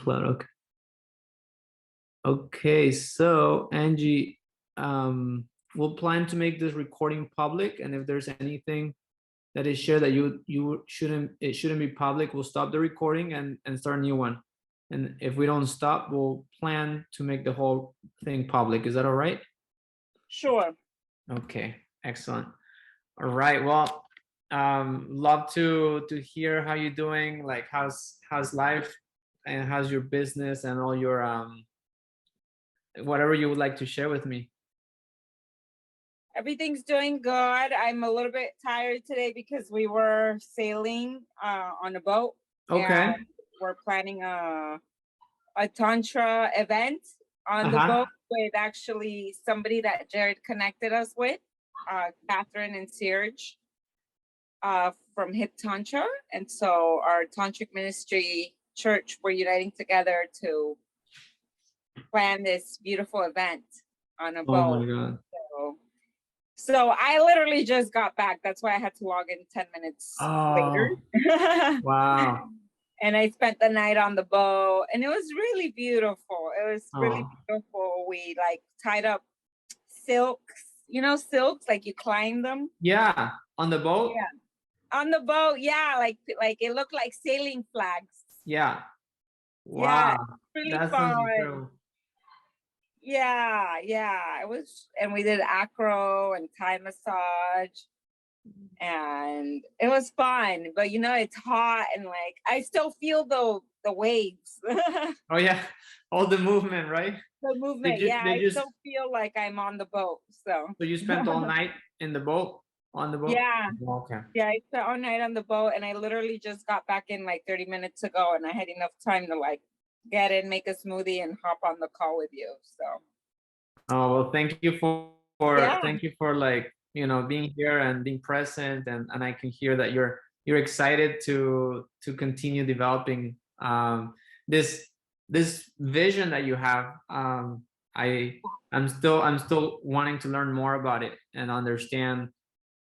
SoundCloud. Okay. Okay, so Angie, we'll plan to make this recording public, and if there's anything that is shared that you shouldn't, it shouldn't be public, we'll stop the recording and start a new one. And if we don't stop, we'll plan to make the whole thing public. Is that all right? Sure. Okay, excellent. All right. Well, love to hear how you're doing. Like, how's life, and how's your business, and all your whatever you would like to share with me. Everything's doing good. I'm a little bit tired today because we were sailing on a boat. Okay. And we're planning a tantra event on the boat with actually somebody that Jared connected us with, Catherine and Serge from Hip Tantra. And so our tantric ministry church, we're uniting together to plan this beautiful event on a boat. Oh my God. So I literally just got back. That's why I had to log in 10 minutes later. Wow. And I spent the night on the boat, and it was really beautiful. It was really beautiful. We like tied up silks, silks, like you climb them. Yeah, on the boat. Yeah, on the boat. Yeah, like it looked like sailing flags. Yeah. Wow. Yeah, really that fun. Sounds incredible. Yeah, it was, and we did acro and Thai massage, and it was fun. But it's hot, and like I still feel the waves. Oh yeah, all the movement, right? The movement, I still feel like I'm on the boat. So you spent all night in the boat, on the boat? Yeah. Okay. Yeah, I spent all night on the boat, and I literally just got back in like 30 minutes ago, and I had enough time to like get in, make a smoothie, and hop on the call with you. So. Oh well, thank you for like being here and being present, and I can hear that you're excited to continue developing this vision that you have. I'm still wanting to learn more about it and understand,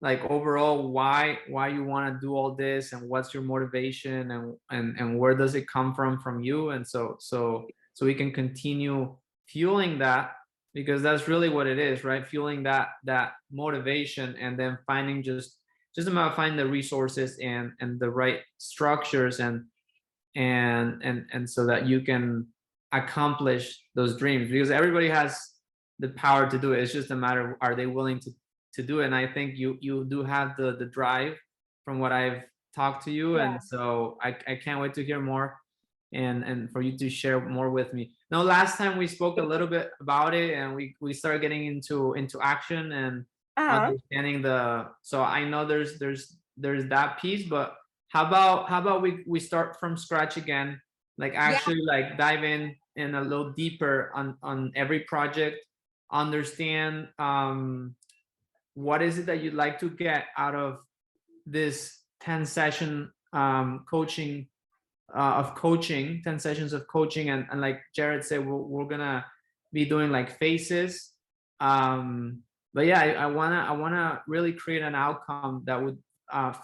like, overall why you want to do all this, and what's your motivation, and where does it come from you, and so we can continue fueling that, because that's really what it is, right? Fueling that motivation, and then finding just about finding the resources and the right structures and so that you can accomplish those dreams, because everybody has the power to do it. It's just a matter of, are they willing to do it? And I think you do have the drive from what I've talked to you. And so I can't wait to hear more and for you to share more with me. Now, last time we spoke a little bit about it, and we started getting into action and understanding so I know there's that piece, but how about we start from scratch again, like actually like dive in a little deeper on every project, understand what is it that you'd like to get out of this 10 session coaching 10 sessions of coaching, and like Jared said, we're gonna be doing like phases, but yeah, I wanna really create an outcome that would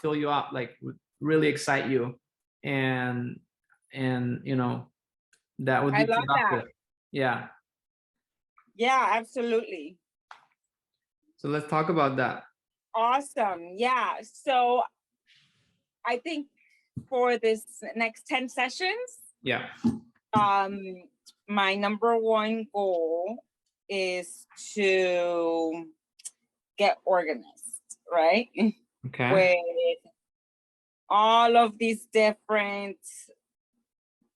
fill you up, like would really excite you, and that would be productive. Yeah, absolutely. So let's talk about that. Awesome. Yeah, so I think for this next 10 sessions, my number one goal is to get organized, right? Okay. With all of these different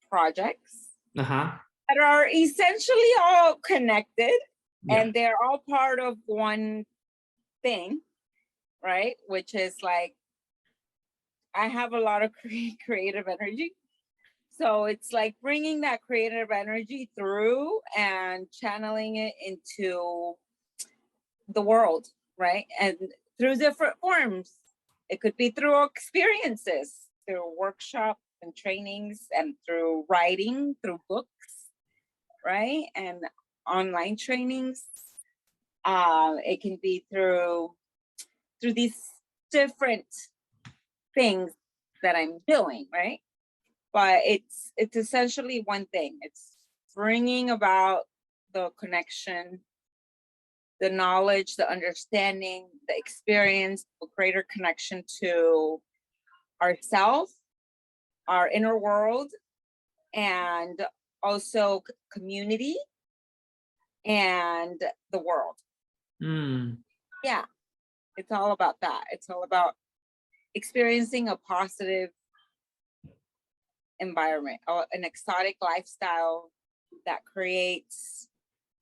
projects that are essentially all connected, and they're all part of one thing, right? Which is like, I have a lot of creative energy. So it's like bringing that creative energy through and channeling it into the world, right? And through different forms. It could be through experiences, through workshops and trainings, and through writing, through books, right? And online trainings. It can be through these different things that I'm doing, right? but it's essentially one thing. It's bringing about the connection, the knowledge, the understanding, the experience, a greater connection to ourselves, our inner world, and also community and the world. Yeah, it's all about that. It's all about experiencing a positive environment, or an exotic lifestyle that creates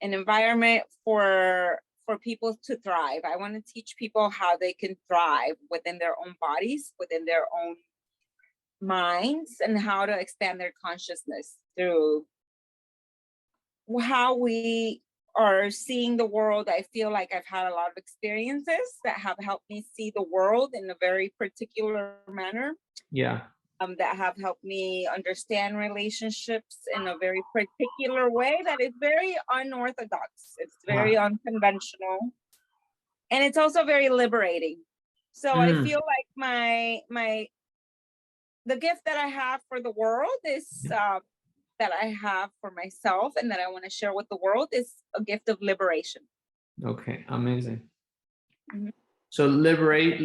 an environment for people to thrive. I want to teach people how they can thrive within their own bodies, within their own minds, and how to expand their consciousness through how we are seeing the world. I feel like I've had a lot of experiences that have helped me see the world in a very particular manner. Yeah. That have helped me understand relationships in a very particular way that is very unorthodox. It's very unconventional, and it's also very liberating. So I feel like the gift that I have for the world is that I have for myself and that I want to share with the world is a gift of liberation. Okay, amazing. So liberate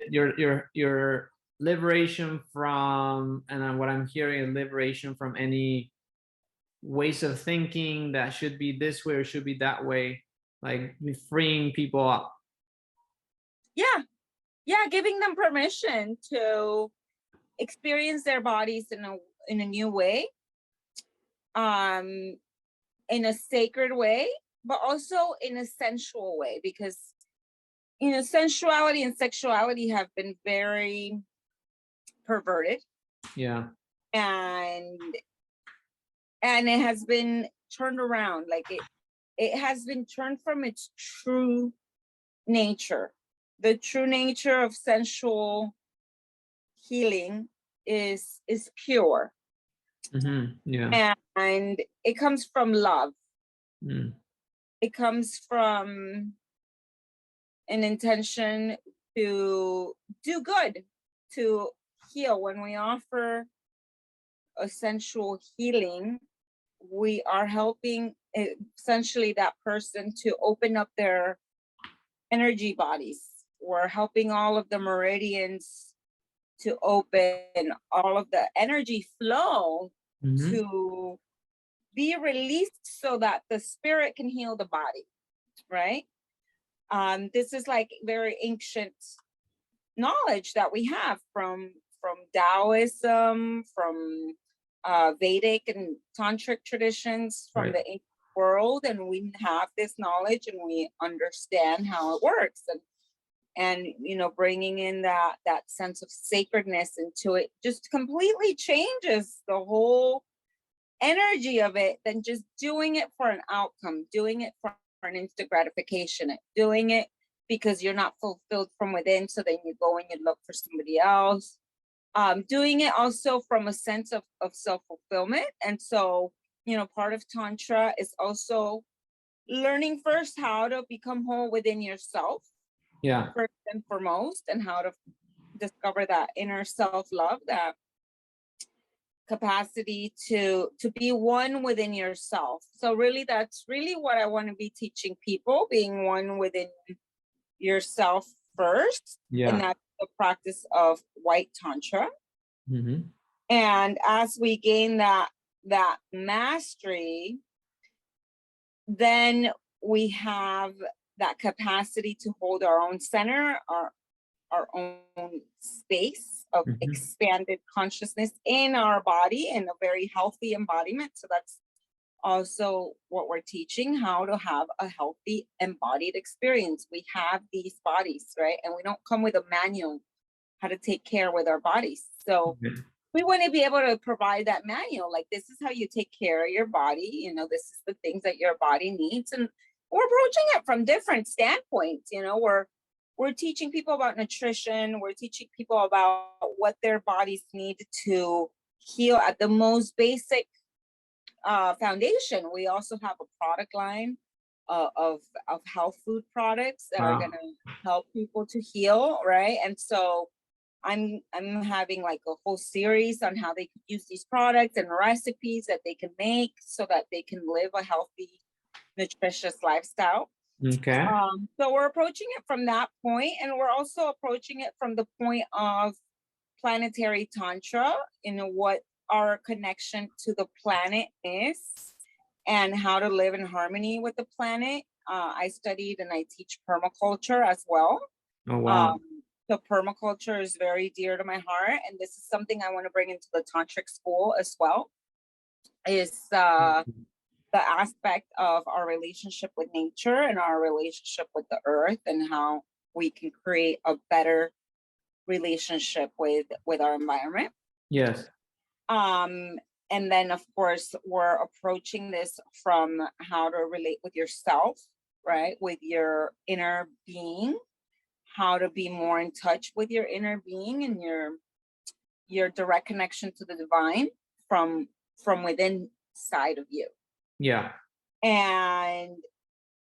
your liberation from, and what I'm hearing is liberation from any ways of thinking that should be this way or should be that way, like freeing people up. Yeah, giving them permission to experience their bodies in a new way, in a sacred way, but also in a sensual way, because sensuality and sexuality have been very perverted. Yeah. And it has been turned around. Like it has been turned from its true nature. The true nature of sensual healing is pure. Yeah. And it comes from love. It comes from an intention to do good, to heal. When we offer a sensual healing, we are helping essentially that person to open up their energy bodies. We're helping all of the meridians to open, all of the energy flow to be released so that the spirit can heal the body, right? This is like very ancient knowledge that we have from Taoism, from Vedic and tantric traditions from the ancient world, and we have this knowledge and we understand how it works, and bringing in that sense of sacredness into it just completely changes the whole energy of it than just doing it for an outcome, doing it for an instant gratification, doing it because you're not fulfilled from within, so then you go and you look for somebody else. Doing it also from a sense of self-fulfillment. And so, part of Tantra is also learning first how to become whole within yourself. Yeah. First and foremost, and how to discover that inner self-love, that capacity to be one within yourself. So really, that's really what I want to be teaching people, being one within yourself first. Yeah. And that's the practice of white Tantra. And as we gain that mastery, then we have that capacity to hold our own center, our own space of expanded consciousness in our body, in a very healthy embodiment. So that's also what we're teaching, how to have a healthy embodied experience. We have these bodies, right? And we don't come with a manual how to take care with our bodies. So we want to be able to provide that manual, like this is how you take care of your body, this is the things that your body needs. And we're approaching it from different standpoints. We're teaching people about nutrition. We're teaching people about what their bodies need to heal at the most basic foundation. We also have a product line of health food products that are going to help people to heal, right? And so I'm having like a whole series on how they can use these products and recipes that they can make so that they can live a healthy, nutritious lifestyle. Okay. So we're approaching it from that point, and we're also approaching it from the point of planetary tantra, what our connection to the planet is and how to live in harmony with the planet. I studied and I teach permaculture as well. Oh, wow. So permaculture is very dear to my heart, and this is something I want to bring into the tantric school as well, is the aspect of our relationship with nature and our relationship with the earth, and how we can create a better relationship with our environment. Yes. And then of course we're approaching this from how to relate with yourself, right, with your inner being, how to be more in touch with your inner being and your direct connection to the divine from within side of you. Yeah. And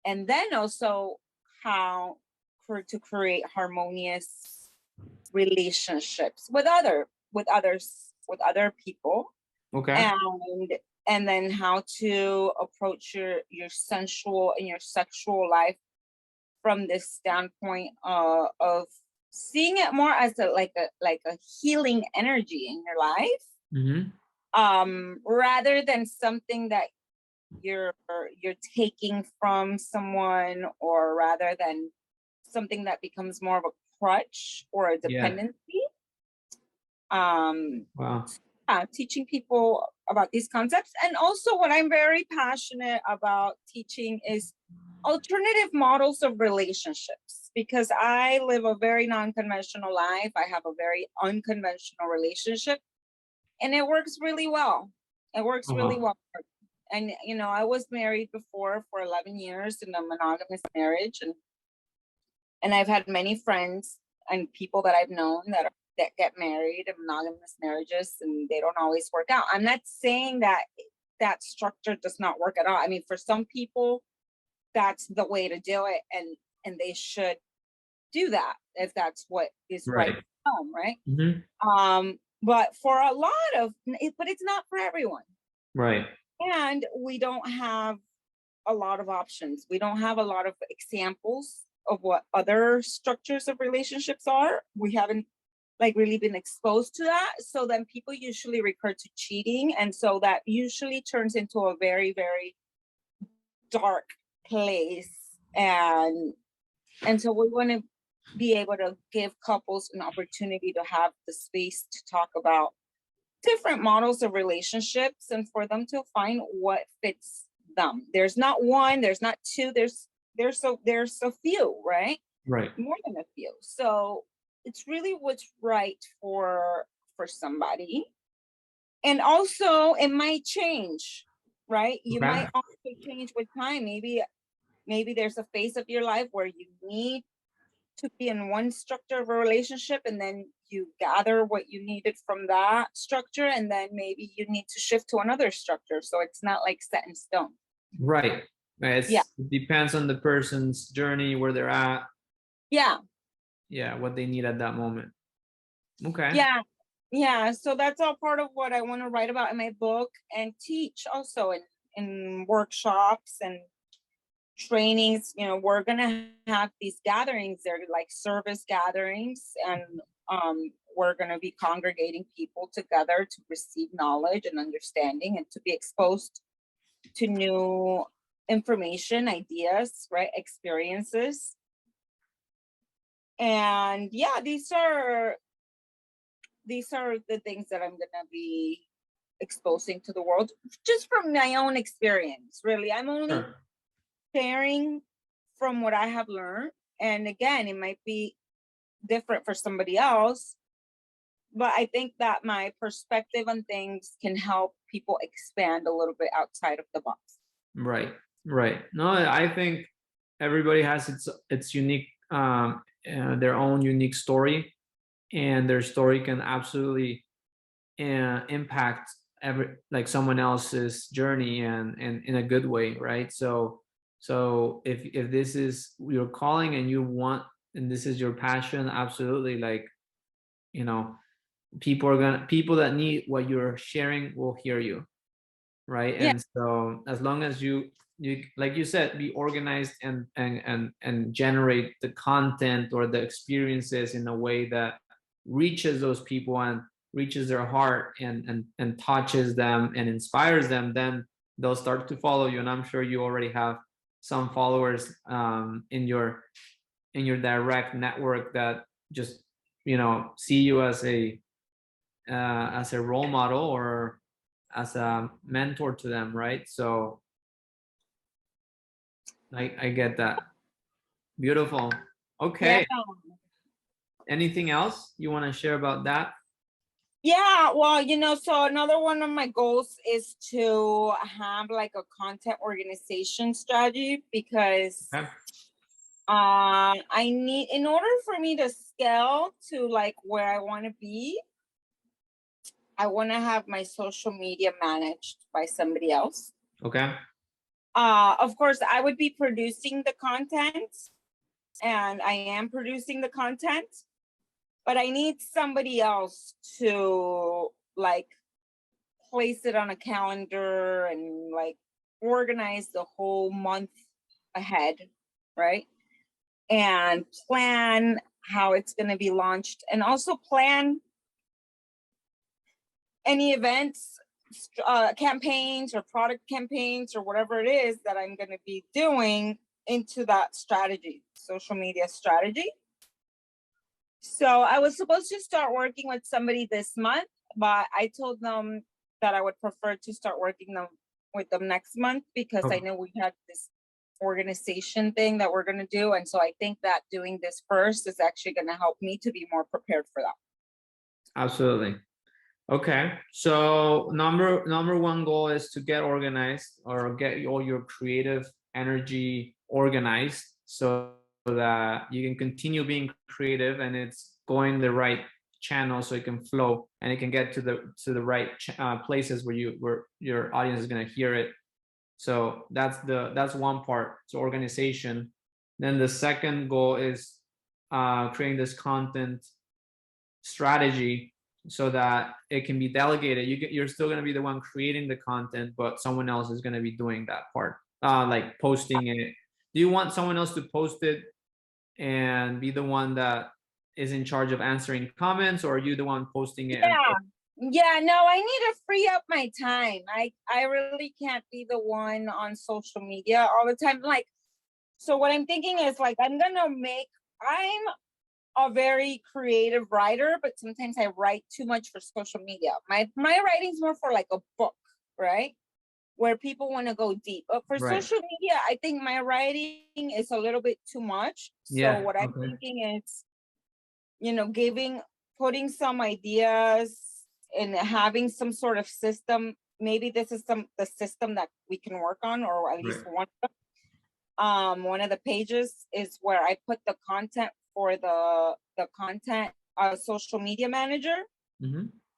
then also how to create harmonious relationships with other people. Okay. And then how to approach your sensual and your sexual life from this standpoint of seeing it more as like a healing energy in your life, rather than something that you're taking from someone, or rather than something that becomes more of a crutch or a dependency. Wow. Teaching people about these concepts. And also what I'm very passionate about teaching is alternative models of relationships, because I live a very non-conventional life. I have a very unconventional relationship, and it works really well. It works really well. And I was married before for 11 years in a monogamous marriage, and I've had many friends and people that I've known that get married in monogamous marriages, and they don't always work out. I'm not saying that structure does not work at all. I mean, for some people, that's the way to do it, and they should do that if that's what is right for them, right? But for a lot of, but it's not for everyone. Right. And we don't have a lot of options. We don't have a lot of examples of what other structures of relationships are. We haven't really been exposed to that. So then people usually recur to cheating. And so that usually turns into a very, very dark place. And so we want to be able to give couples an opportunity to have the space to talk about different models of relationships and for them to find what fits them. There's not one, there's not two, there's a few, right? Right. More than a few. So it's really what's right for somebody. And also it might change, right? You might also change with time. Maybe there's a phase of your life where you need to be in one structure of a relationship, and then you gather what you needed from that structure, and then maybe you need to shift to another structure. So it's not like set in stone. Right. It depends on the person's journey, where they're at. Yeah, what they need at that moment. Okay. Yeah, so that's all part of what I want to write about in my book and teach also in workshops and trainings. We're gonna have these gatherings. They're like service gatherings, and we're gonna be congregating people together to receive knowledge and understanding and to be exposed to new information, ideas, right, experiences. And yeah, these are the things that I'm gonna be exposing to the world just from my own experience. Really, I'm only sharing from what I have learned. And again, it might be different for somebody else, but I think that my perspective on things can help people expand a little bit outside of the box. Right. No, I think everybody has its unique, their own unique story, and their story can absolutely impact someone else's journey, and in a good way, right? So if this is your calling and you want, and this is your passion, absolutely, you know, people that need what you're sharing will hear you, right? Yeah. And so as long as you like you said, be organized and generate the content or the experiences in a way that reaches those people and reaches their heart and touches them and inspires them, then they'll start to follow you. And I'm sure you already have some followers in your direct network that just, you know, see you as a role model or as a mentor to them, right? So I get that. Beautiful. Okay. Yeah. Anything else you want to share about that? Yeah, well, you know, so another one of my goals is to have like a content organization strategy, because Okay. I need, in order for me to scale to like where I want to be, I want to have my social media managed by somebody else. Okay. Of course, I would be producing the content, and I am producing the content, but I need somebody else to like place it on a calendar and like organize the whole month ahead, right? And plan how it's going to be launched, and also plan any events, campaigns or product campaigns or whatever it is that I'm going to be doing into that strategy, social media strategy. So I was supposed to start working with somebody this month, but I told them that I would prefer to start working with them next month, because I know we had this organization thing that we're going to do. And so I think that doing this first is actually going to help me to be more prepared for that. Absolutely. Okay. So number one goal is to get organized, or get all your creative energy organized, so that you can continue being creative and it's going the right channel, so it can flow and it can get to the right places where your audience is going to hear it. So that's one part. So organization. Then the second goal is creating this content strategy so that it can be delegated. You're still going to be the one creating the content, but someone else is going to be doing that part, like posting it. Do you want someone else to post it and be the one that is in charge of answering comments, or are you the one posting it? Yeah, no, I need to free up my time. I really can't be the one on social media all the time. Like, so what I'm thinking is like, I'm a very creative writer, but sometimes I write too much for social media. My writing's more for like a book, right? Where people want to go deep. But for social media, I think my writing is a little bit too much. So what I'm thinking is, you know, putting some ideas and having some sort of system. Maybe this is the system that we can work on, or at least one of the pages is where I put the content for the content social media manager,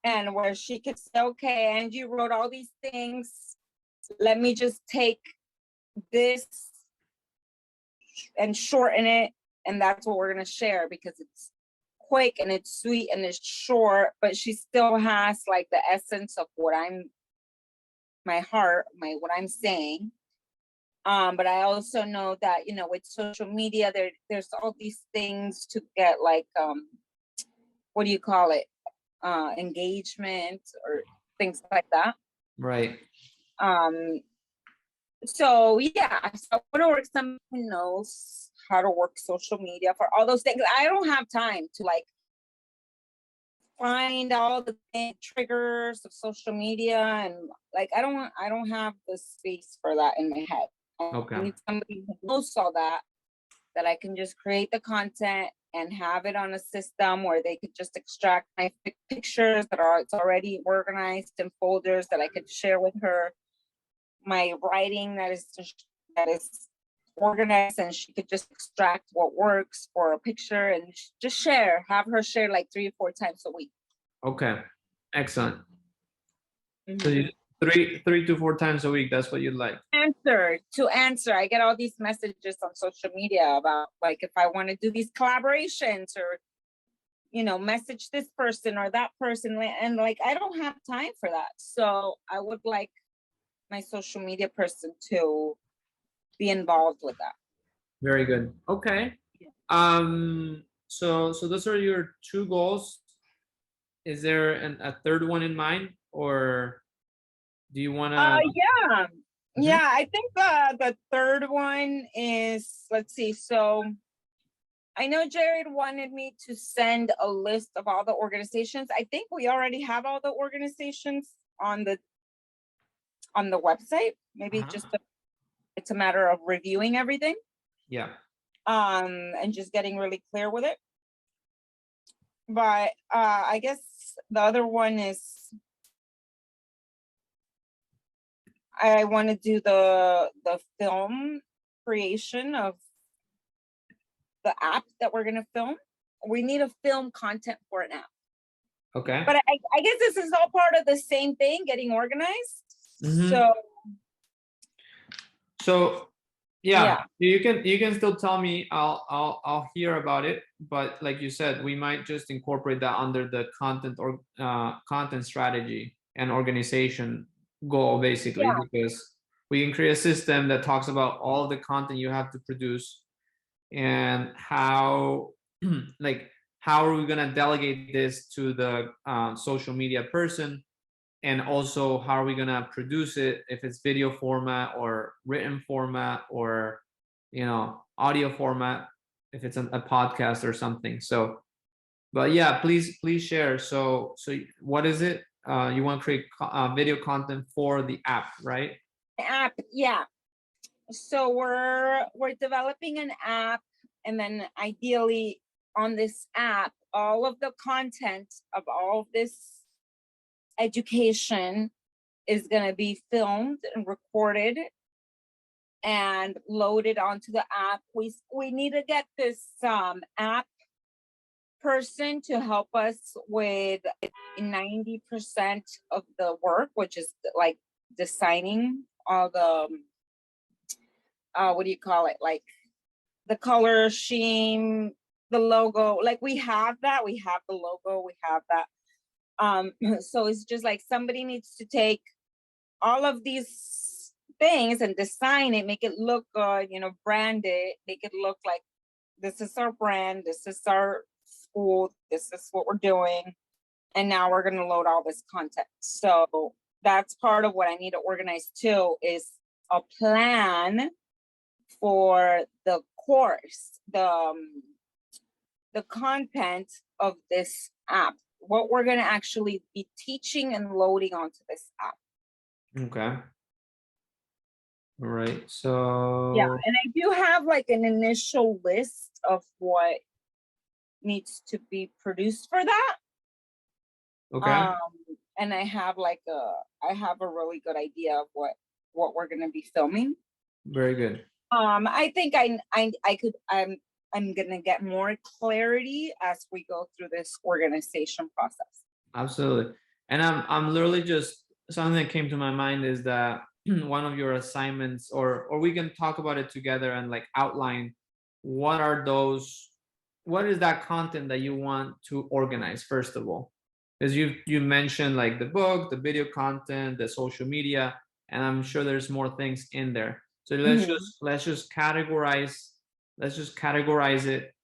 and where she could say, okay, Angie wrote all these things, let me just take this and shorten it, and that's what we're going to share, because it's quick and it's sweet and it's short, but she still has like the essence of what I'm saying. But I also know that, you know, with social media, there's all these things to get like, what do you call it? Engagement or things like that. Right. So yeah, so I want to work someone who knows how to work social media for all those things. I don't have time to like find all the triggers of social media, and like I don't have the space for that in my head. I need somebody who knows all that I can just create the content and have it on a system where they could just extract my pictures it's already organized in folders that I could share with her, my writing that is organized, and she could just extract what works for a picture and just have her share like 3 or 4 times a week. Okay, excellent. So you 3 to 4 times a week, that's what you'd like? To answer. I get all these messages on social media about like if I want to do these collaborations, or message this person or that person, and like I don't have time for that. So I would like my social media person to be involved with that. Very good. Okay. So those are your two goals. Is there a third one in mind, or do you want to? Yeah, I think the third one is, let's see. So I know Jared wanted me to send a list of all the organizations. I think we already have all the organizations on the website. Maybe it's a matter of reviewing everything. Yeah. And just getting really clear with it. But I guess the other one is I want to do the film creation of the app that we're going to film. We need a film content for it now. Okay. But I guess this is all part of the same thing, getting organized. So yeah, you can still tell me. I'll hear about it. But like you said, we might just incorporate that under the content or content strategy and organization goal, basically, because we can create a system that talks about all the content you have to produce and how how are we gonna delegate this to the social media person, and also how are we gonna produce it, if it's video format or written format or audio format, if it's a podcast or something. So, but yeah, please share. So what is it? You want to create video content for the app, right? App, yeah. So we're developing an app, and then ideally on this app, all of the content of all of this education is going to be filmed and recorded and loaded onto the app. We need to get this app person to help us with 90% of the work, which is like designing all the what do you call it, like the color scheme, the logo. Like we have that, we have the logo, we have that. So it's just like somebody needs to take all of these things and design it, make it look good, brand it, make it look like this is our brand, this is our school, this is what we're doing, and now we're going to load all this content. So that's part of what I need to organize too, is a plan for the course, the content of this app, what we're going to actually be teaching and loading onto this app. Okay. All right. So yeah, and I do have like an initial list of what needs to be produced for that. Okay. And I have a really good idea of what we're going to be filming. Very good. I think I'm going to get more clarity as we go through this organization process. Absolutely. And I'm literally just, something that came to my mind is that one of your assignments, or we can talk about it together and like outline what is that content that you want to organize, first of all, because you mentioned like the book, the video content, the social media, and I'm sure there's more things in there. So let's just categorize it,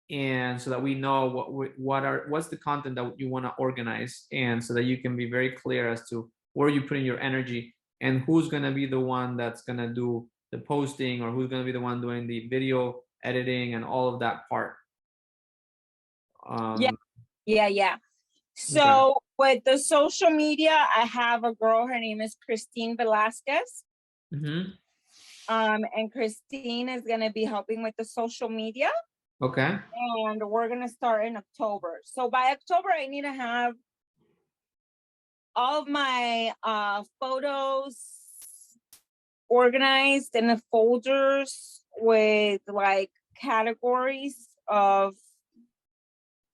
and so that we know what's the content that you want to organize, and so that you can be very clear as to where you're putting your energy and who's going to be the one that's going to do the posting, or who's going to be the one doing the video editing and all of that part. Yeah. So with the social media, I have a girl, her name is Christine Velasquez. And Christine is going to be helping with the social media. Okay. And we're going to start in October. So by October, I need to have all of my photos organized in the folders with like categories of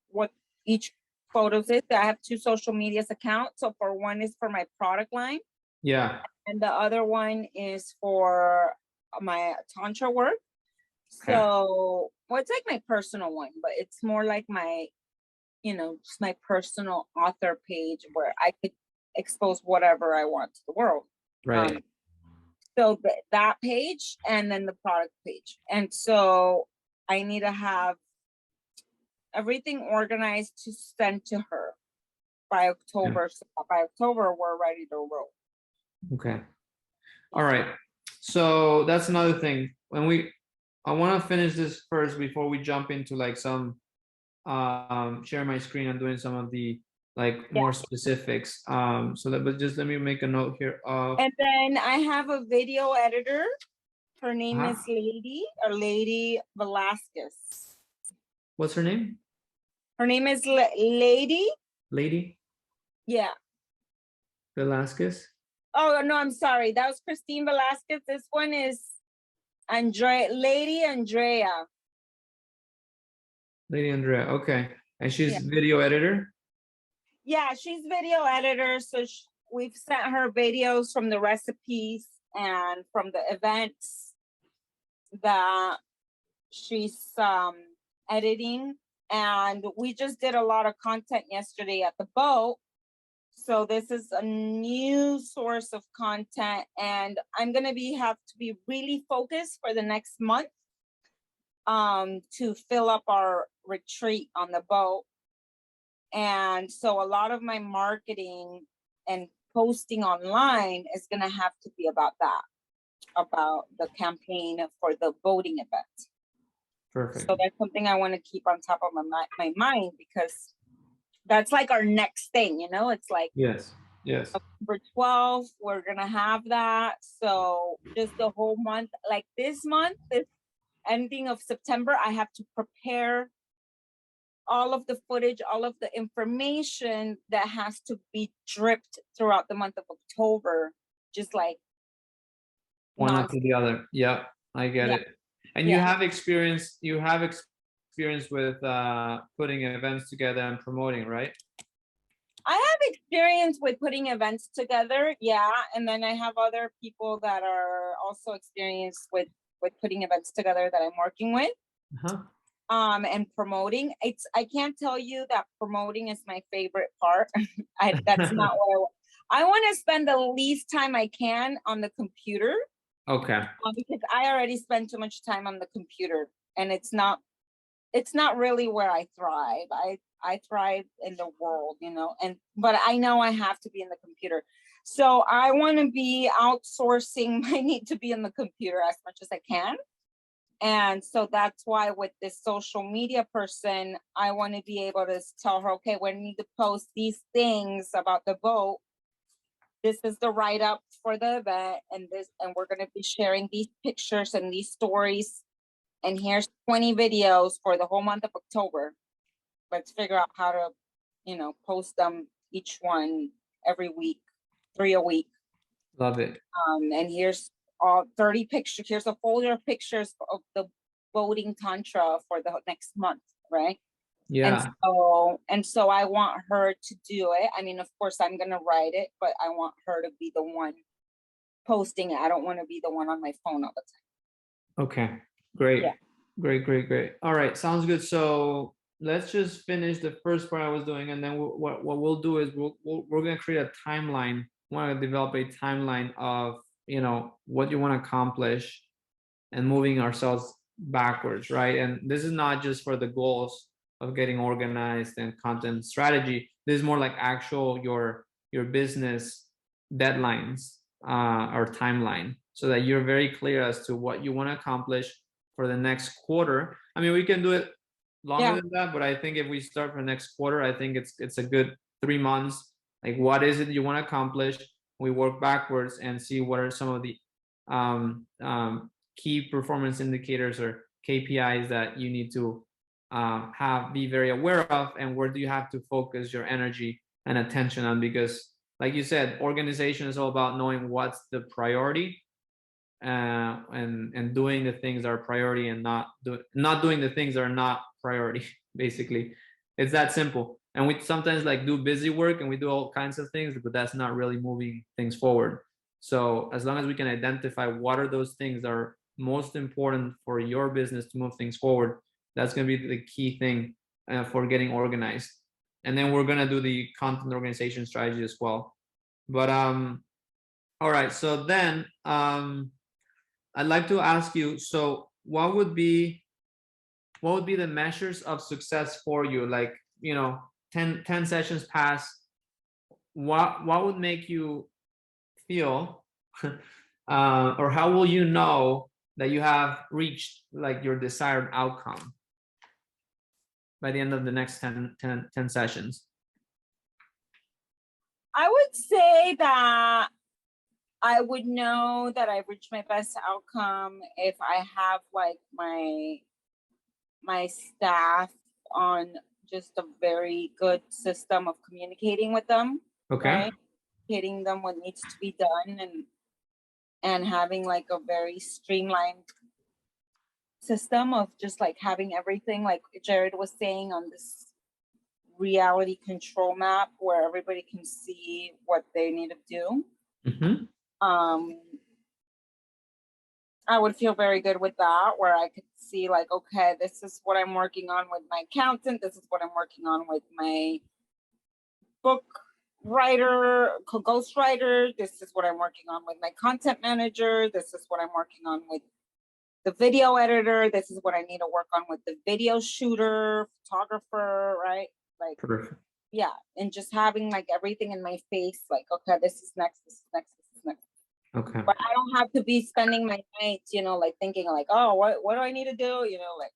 what each photos is. I have 2 social medias accounts. So for one is for my product line. Yeah. And the other one is for my tantra work. So, well, it's like my personal one, but it's more like my, just my personal author page where I could expose whatever I want to the world. Right. So that page and then the product page. And so I need to have everything organized to send to her by October. So by October, we're ready to roll. Okay. All right. So that's another thing. I want to finish this first before we jump into like some share my screen and doing some of the like more specifics. But just let me make a note here of. And then I have a video editor. Her name is Lady Velasquez. What's her name? Her name is Lady. Yeah. Velasquez. Oh no, I'm sorry. That was Christine Velasquez. This one is Lady Andrea. Lady Andrea. Okay. And she's video editor? Yeah, she's video editor. So we've sent her videos from the recipes and from the events that she's editing. And we just did a lot of content yesterday at the boat. So this is a new source of content, and I'm gonna have to be really focused for the next month to fill up our retreat on the boat. And so a lot of my marketing and posting online is gonna have to be about that, about the campaign for the boating event. Perfect. So that's something I want to keep on top of my mind, because that's like our next thing, it's like yes October 12th, we're gonna have that. So just the whole month, like this ending of September, I have to prepare all of the footage, all of the information that has to be dripped throughout the month of October, just like one after the other. Yeah, I get it. And you have experience with putting events together and promoting, right? I have experience with putting events together, and then I have other people that are also experienced with putting events together that I'm working with. And promoting. I can't tell you that promoting is my favorite part. That's not what I want to spend the least time I can on the computer. Okay. Because I already spend too much time on the computer, and it's not really where I thrive. I thrive in the world, but I know I have to be in the computer. So I want to be outsourcing my need to be in the computer as much as I can. And so that's why with this social media person, I want to be able to tell her, okay, we need to post these things about the boat. This is the write-up for the event, and we're going to be sharing these pictures and these stories. And here's 20 videos for the whole month of October. Let's figure out how to, post them, each one every week, 3 a week. Love it. And here's all 30 pictures. Here's a folder of pictures of the boating tantra for the next month, right? Yeah. And so I want her to do it. I mean, of course, I'm gonna write it, but I want her to be the one posting it. I don't want to be the one on my phone all the time. Okay, great. Yeah. Great. All right, sounds good. So let's just finish the first part I was doing, and then what we'll do is we're gonna create a timeline. We want to develop a timeline of what you want to accomplish and moving ourselves backwards, right? And this is not just for the goals of getting organized and content strategy. This is more like actual your business deadlines or timeline, so that you're very clear as to what you want to accomplish for the next quarter. I mean, we can do it longer than that, but I think if we start for next quarter, I think it's a good 3 months. Like, what is it you want to accomplish? We work backwards and see what are some of the key performance indicators or KPIs that you need to be very aware of, and where do you have to focus your energy and attention on, because like you said, organization is all about knowing what's the priority and doing the things that are priority and not doing the things that are not priority. Basically, it's that simple. And we sometimes like do busy work and we do all kinds of things, but that's not really moving things forward. So as long as we can identify what are those things that are most important for your business to move things forward. That's going to be the key thing for getting organized. And then we're going to do the content organization strategy as well. But all right, so then I'd like to ask you, so what would be the measures of success for you? Like, 10 sessions pass, what would make you feel or how will you know that you have reached like your desired outcome by the end of the next 10 sessions? I would say that I would know that I've reached my best outcome if I have like my staff on just a very good system of communicating with them. Okay. Right? Hitting them what needs to be done and having like a very streamlined system of just like having everything, like Jared was saying, on this reality control map where everybody can see what they need to do. Mm-hmm. I would feel very good with that, where I could see like, okay, this is what I'm working on with my accountant. This is what I'm working on with my book writer, ghostwriter. This is what I'm working on with my content manager. This is what I'm working on with the video editor. This is what I need to work on with the video shooter, photographer, right? Like, perfect. Yeah, and just having like everything in my face, like, okay, this is next, this is next, this is next. Okay. But I don't have to be spending my nights, like thinking like, oh, what do I need to do? Like,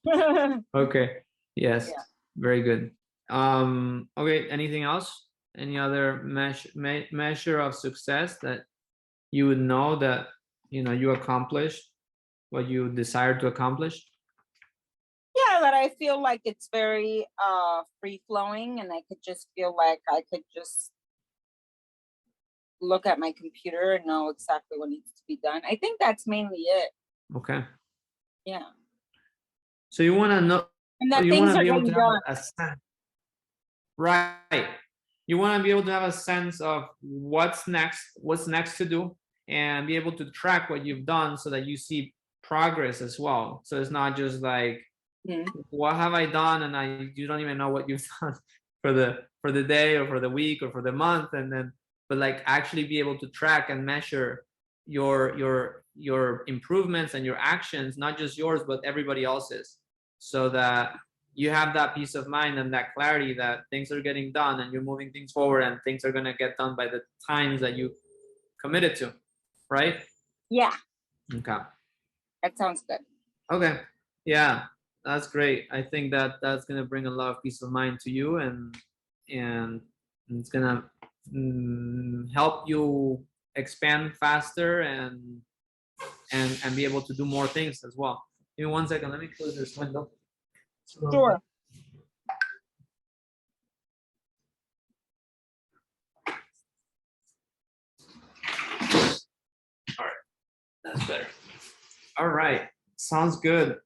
yeah. Okay. Yes. Yeah. Very good. Okay. Anything else? Any other measure of success that you would know that you accomplished what you desired to accomplish? Yeah, that I feel like it's very free flowing, and I could just feel like I could just look at my computer and know exactly what needs to be done. I think that's mainly it. Okay. Yeah. So you want to know, and that you things want to are be able to getting have done. a sense, right? You want to be able to have a sense of what's next to do, and be able to track what you've done so that you see progress as well. So it's not just like, what have I done, and you don't even know what you've done for the day or for the week or for the month, but like actually be able to track and measure your improvements and your actions, not just yours but everybody else's, so that you have that peace of mind and that clarity that things are getting done and you're moving things forward and things are going to get done by the times that you committed to, right? Yeah. Okay. That sounds good. Okay. Yeah, that's great. I think that that's going to bring a lot of peace of mind to you, and it's going to help you expand faster and be able to do more things as well. Give me 1 second. Let me close this window. Sure. All right, that's better. All right, sounds good.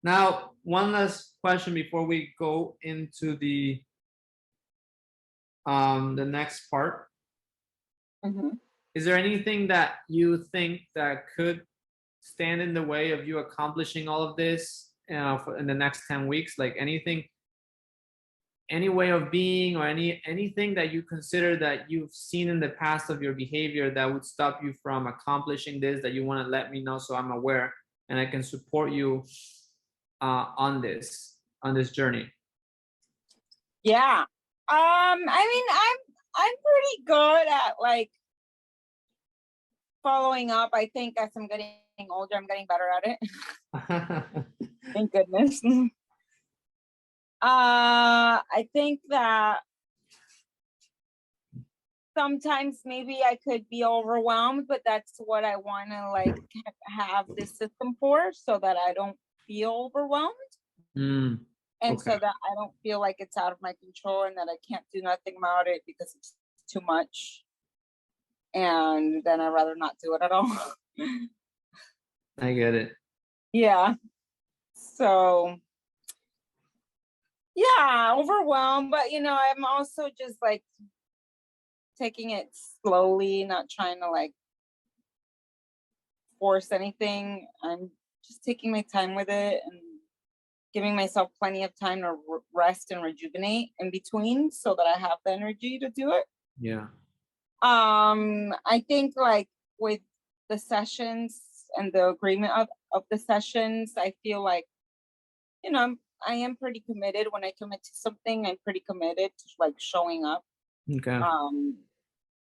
Now, one last question before we go into the next part. Is there anything that you think that could stand in the way of you accomplishing all of this in the next 10 weeks? Like any way of being, or anything that you consider that you've seen in the past of your behavior that would stop you from accomplishing this, that you want to let me know so I'm aware and I can support you on this journey? Yeah. I mean, I'm pretty good at like following up. I think as I'm getting older, I'm getting better at it. Thank goodness. I think that sometimes maybe I could be overwhelmed, but that's what I want to like have this system for, so that I don't feel overwhelmed. And so that I don't feel like it's out of my control and that I can't do nothing about it because it's too much. And then I'd rather not do it at all. I get it. Yeah. So, yeah, overwhelmed. But, I'm also just like taking it slowly, not trying to like force anything. I'm just taking my time with it and giving myself plenty of time to rest and rejuvenate in between so that I have the energy to do it. Yeah. I think like with the sessions and the agreement of the sessions, I feel like, you know, I am pretty committed. When I commit to something, I'm pretty committed to like showing up. Okay.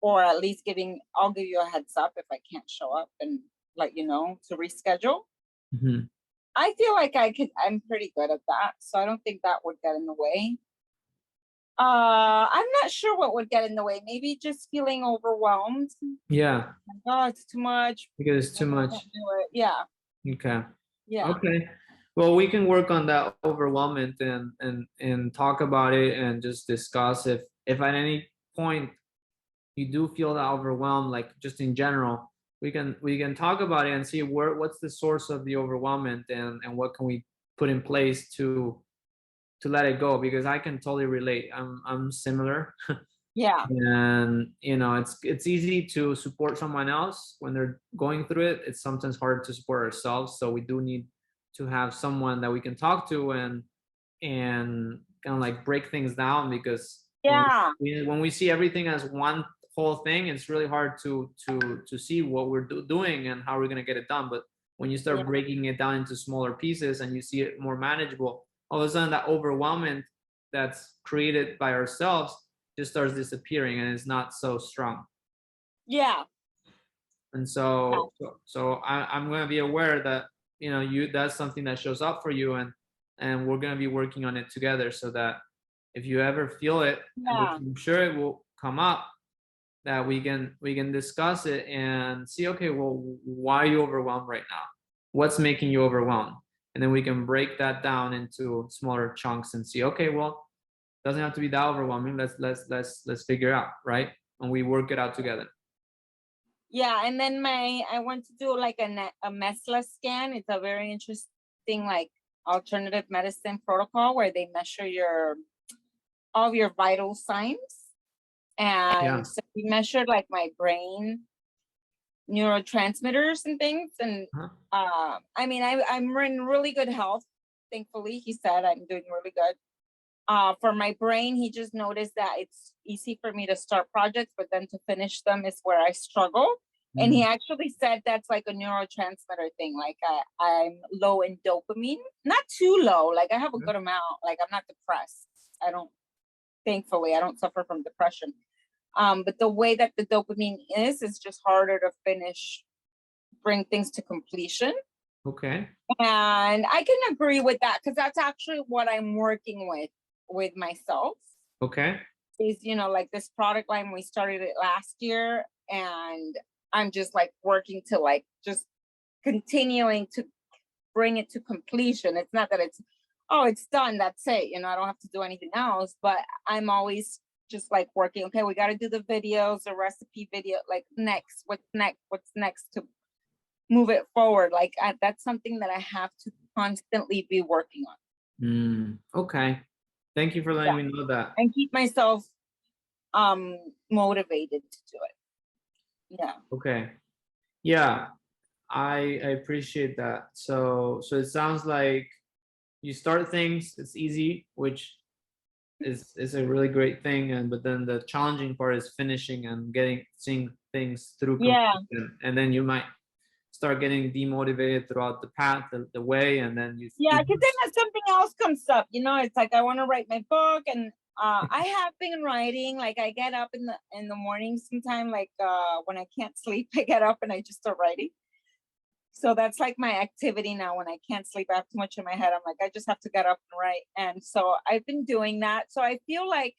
Or at least I'll give you a heads up if I can't show up and let you know to reschedule. Mm-hmm. I feel like I'm pretty good at that. So I don't think that would get in the way. I'm not sure what would get in the way. Maybe just feeling overwhelmed. Yeah. Oh, it's too much. Because it's too much. Do it. Yeah. Okay. Yeah. Okay. Well, we can work on that overwhelmment and talk about it and just discuss if at any point you do feel that overwhelmed, like just in general, we can talk about it and see what's the source of the overwhelmment and what can we put in place to let it go, because I can totally relate. I'm similar. Yeah. And it's easy to support someone else when they're going through it. It's sometimes hard to support ourselves, so we do need to have someone that we can talk to and kind of like break things down, because Yeah. when we see everything as one whole thing, it's really hard to see what we're doing and how we're going to get it done. But when you start breaking it down into smaller pieces and you see it more manageable, all of a sudden that overwhelmment that's created by ourselves just starts disappearing and it's not so strong. Yeah. And so I'm going to be aware that that's something that shows up for you, and we're going to be working on it together, so that if you ever feel it, which I'm sure it will come up, that we can discuss it and see, okay, well, why are you overwhelmed right now? What's making you overwhelmed? And then we can break that down into smaller chunks and see, okay, well, it doesn't have to be that overwhelming. Let's figure it out, right? And we work it out together. Yeah, and then I went to do like a MESLA scan. It's a very interesting like alternative medicine protocol where they measure all of your vital signs. And so we measured like my brain neurotransmitters and things. And I mean, I'm in really good health, thankfully. He said I'm doing really good. For my brain, he just noticed that it's easy for me to start projects, but then to finish them is where I struggle. And he actually said that's like a neurotransmitter thing. Like I'm low in dopamine, not too low. Like I have a good amount. Like I'm not depressed. Thankfully, I don't suffer from depression. But the way that the dopamine is just harder to bring things to completion. Okay. And I can agree with that, because that's actually what I'm working with myself. Okay. Is, like this product line, we started it last year, and I'm just like working to like just continuing to bring it to completion. It's not that it's done, that's it, I don't have to do anything else, but I'm always just like working, okay, we got to do the videos, the recipe video, like what's next to move it forward. Like that's something that I have to constantly be working on. Okay, thank you for letting me know that, and keep myself motivated to do it. Yeah. Okay. Yeah, I appreciate that. So it sounds like you start things, it's easy, which is a really great thing, but then the challenging part is finishing and seeing things through completion. And then you might start getting demotivated throughout the path, the way, and then because then something else comes up. It's like I want to write my book, and I have been writing. Like I get up in the morning sometime, like when I can't sleep, I get up and I just start writing. So that's like my activity now. When I can't sleep, I have too much in my head, I'm like, I just have to get up and write. And so I've been doing that. So I feel like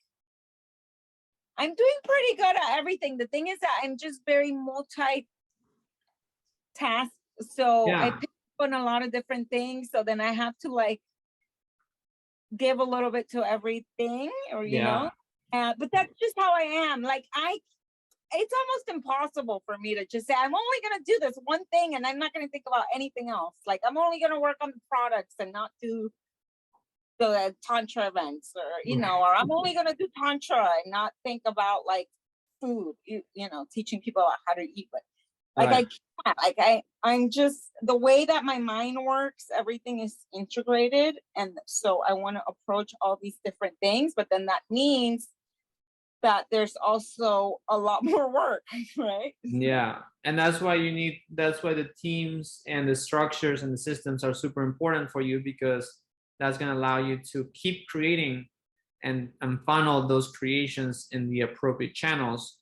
I'm doing pretty good at everything. The thing is that I'm just very multitask. So I pick up on a lot of different things. So then I have to like give a little bit to everything, or but that's just how I am. Like it's almost impossible for me to just say, I'm only going to do this one thing and I'm not going to think about anything else. Like I'm only going to work on the products and not do the tantra events, or, or I'm only going to do tantra and not think about like food, teaching people how to eat. But Like I can't, like I'm just, the way that my mind works, everything is integrated. And so I want to approach all these different things, but then that means that there's also a lot more work, right? Yeah. And that's why that's why the teams and the structures and the systems are super important for you, because that's going to allow you to keep creating and funnel those creations in the appropriate channels.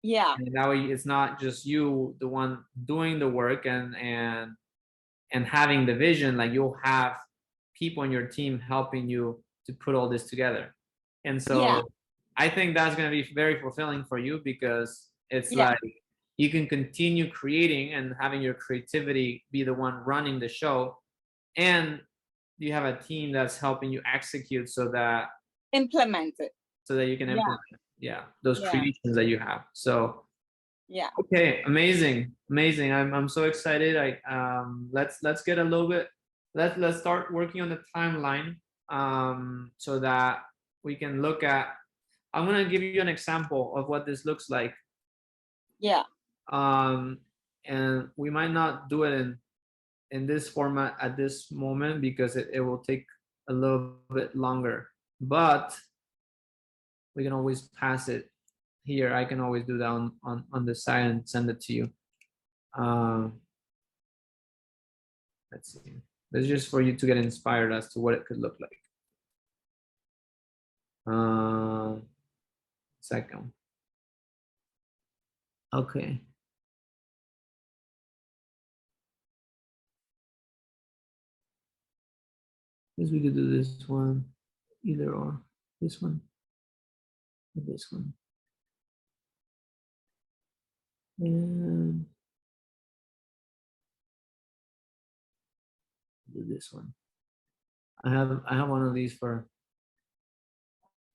Yeah. And that way it's not just you, the one doing the work and having the vision. Like, you'll have people on your team helping you to put all this together. And so yeah. I think that's going to be very fulfilling for you, because it's Yeah. like you can continue creating and having your creativity be the one running the show, and you have a team that's helping you execute so that implement it, so that you can implement those creations that you have. So yeah. okay, amazing. I'm so excited. Let's get a little bit, let's start working on the timeline, so that we can look at, I'm gonna give you an example of what this looks like. Yeah. And we might not do it in this format at this moment, because it will take a little bit longer, but we can always pass it here. I can always do that on the side and send it to you. Let's see. This is just for you to get inspired as to what it could look like. Second. Okay. Guess we could do this one, either or. This one, or this one. And do this one. I have one of these for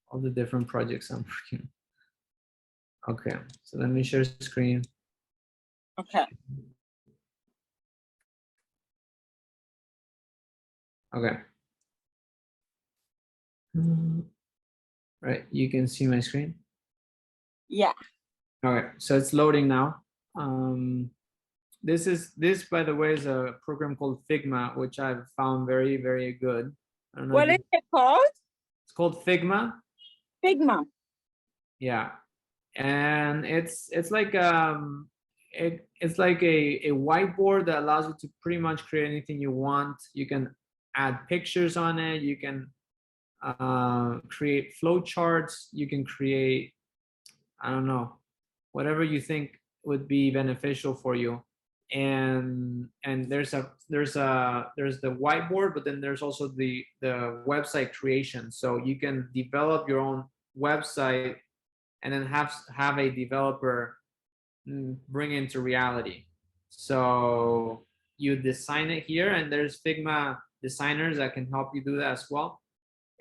all the different projects I'm working on. Okay, so let me share screen. Okay. Okay. Right, you can see my screen? Yeah. Okay, so it's loading now. This, by the way, is a program called Figma, which I've found very, very good. I don't know What is it called? It's called Figma. Figma. Yeah, and it's like it's like a whiteboard that allows you to pretty much create anything you want. You can add pictures on it. You can create flow charts. You can create, I don't know, whatever you think would be beneficial for you. And there's the whiteboard, but then there's also the website creation. So you can develop your own website and then have a developer bring it into reality. So you design it here, and there's Figma designers that can help you do that as well.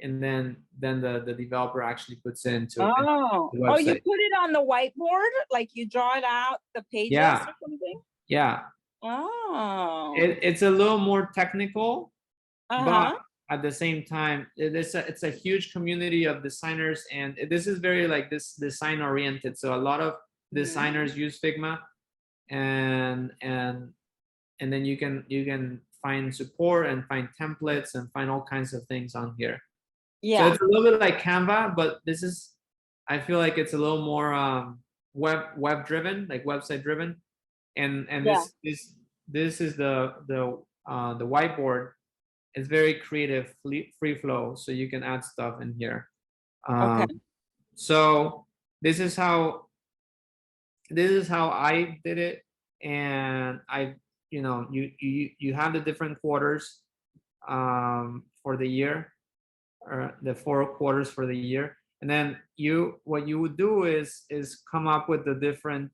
And then the developer actually puts it into the website. Oh, you put it on the whiteboard, like you draw it out the pages or something? Yeah. Oh. It's a little more technical, but at the same time, it's a huge community of designers, and this is very like this design oriented. So a lot of designers use Figma, and then you can find support and find templates and find all kinds of things on here. Yeah. So it's a little bit like Canva, but this is, I feel like it's a little more web driven, like website driven, and this is the whiteboard. It's very creative, free flow, so you can add stuff in here. Okay. So this is how I did it, and you have the different quarters for the year, or the 4 quarters for the year, and then what you would do is come up with the different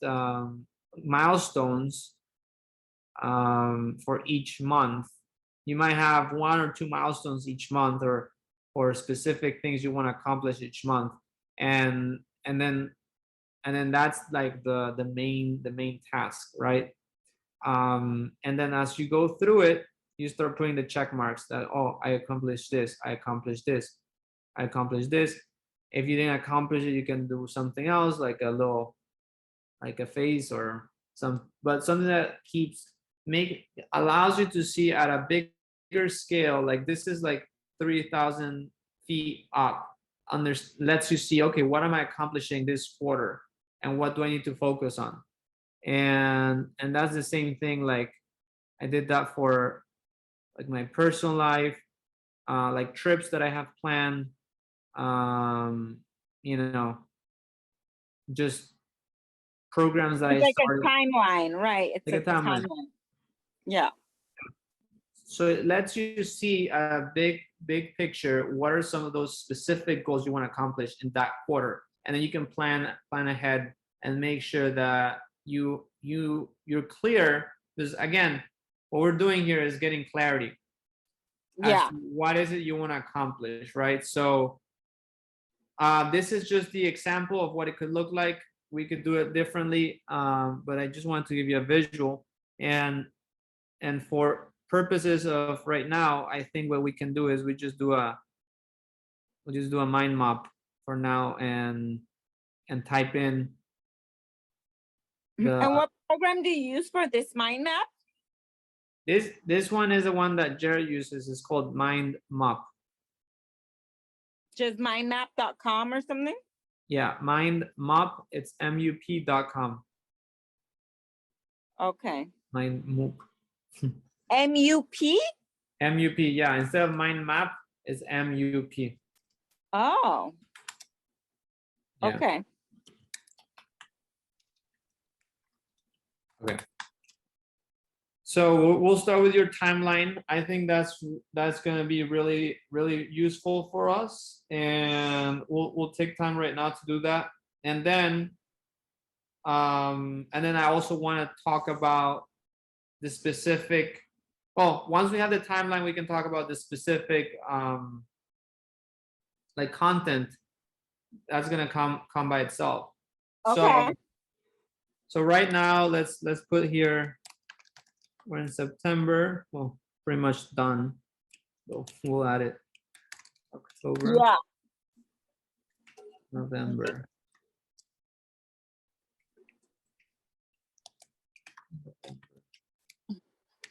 milestones for each month. You might have 1 or 2 milestones each month, or specific things you want to accomplish each month, and then that's like the main task, right? And then as you go through it, you start putting the check marks that, oh, I accomplished this, I accomplished this, I accomplished this. If you didn't accomplish it, you can do something else, like a face or but something that allows you to see at a bigger scale. Like this is like 3,000 feet up. Lets you see, okay, what am I accomplishing this quarter, and what do I need to focus on? And that's the same thing. Like I did that for like my personal life, like trips that I have planned. You know, just programs that It's I like started. a timeline, right? It's Like a a timeline. timeline. Yeah. So it lets you see a big picture. What are some of those specific goals you want to accomplish in that quarter? And then you can plan ahead and make sure that you're clear. Because again, what we're doing here is getting clarity as to what is it you want to accomplish, right? So this is just the example of what it could look like. We could do it differently, but I just wanted to give you a visual. And for purposes of right now, I think what we can do is we'll just do a mind map for now, and type in And what program do you use for this mind map? This one is the one that Jared uses. It's called Mind Map. Just mindmap.com or something? Yeah, Mind Map. It's MUP.com. Okay. Mind Map. MUP? MUP, yeah. Instead of Mind Map, it's MUP. Oh. Yeah. Okay. Okay. So we'll start with your timeline. I think that's going to be really useful for us, and we'll take time right now to do that. And then I also want to talk about the specific. Well, once we have the timeline, we can talk about the specific like content that's going to come by itself. Okay. So right now, let's put here. We're in September. Well, pretty much done. So we'll add it. October. Yeah. November.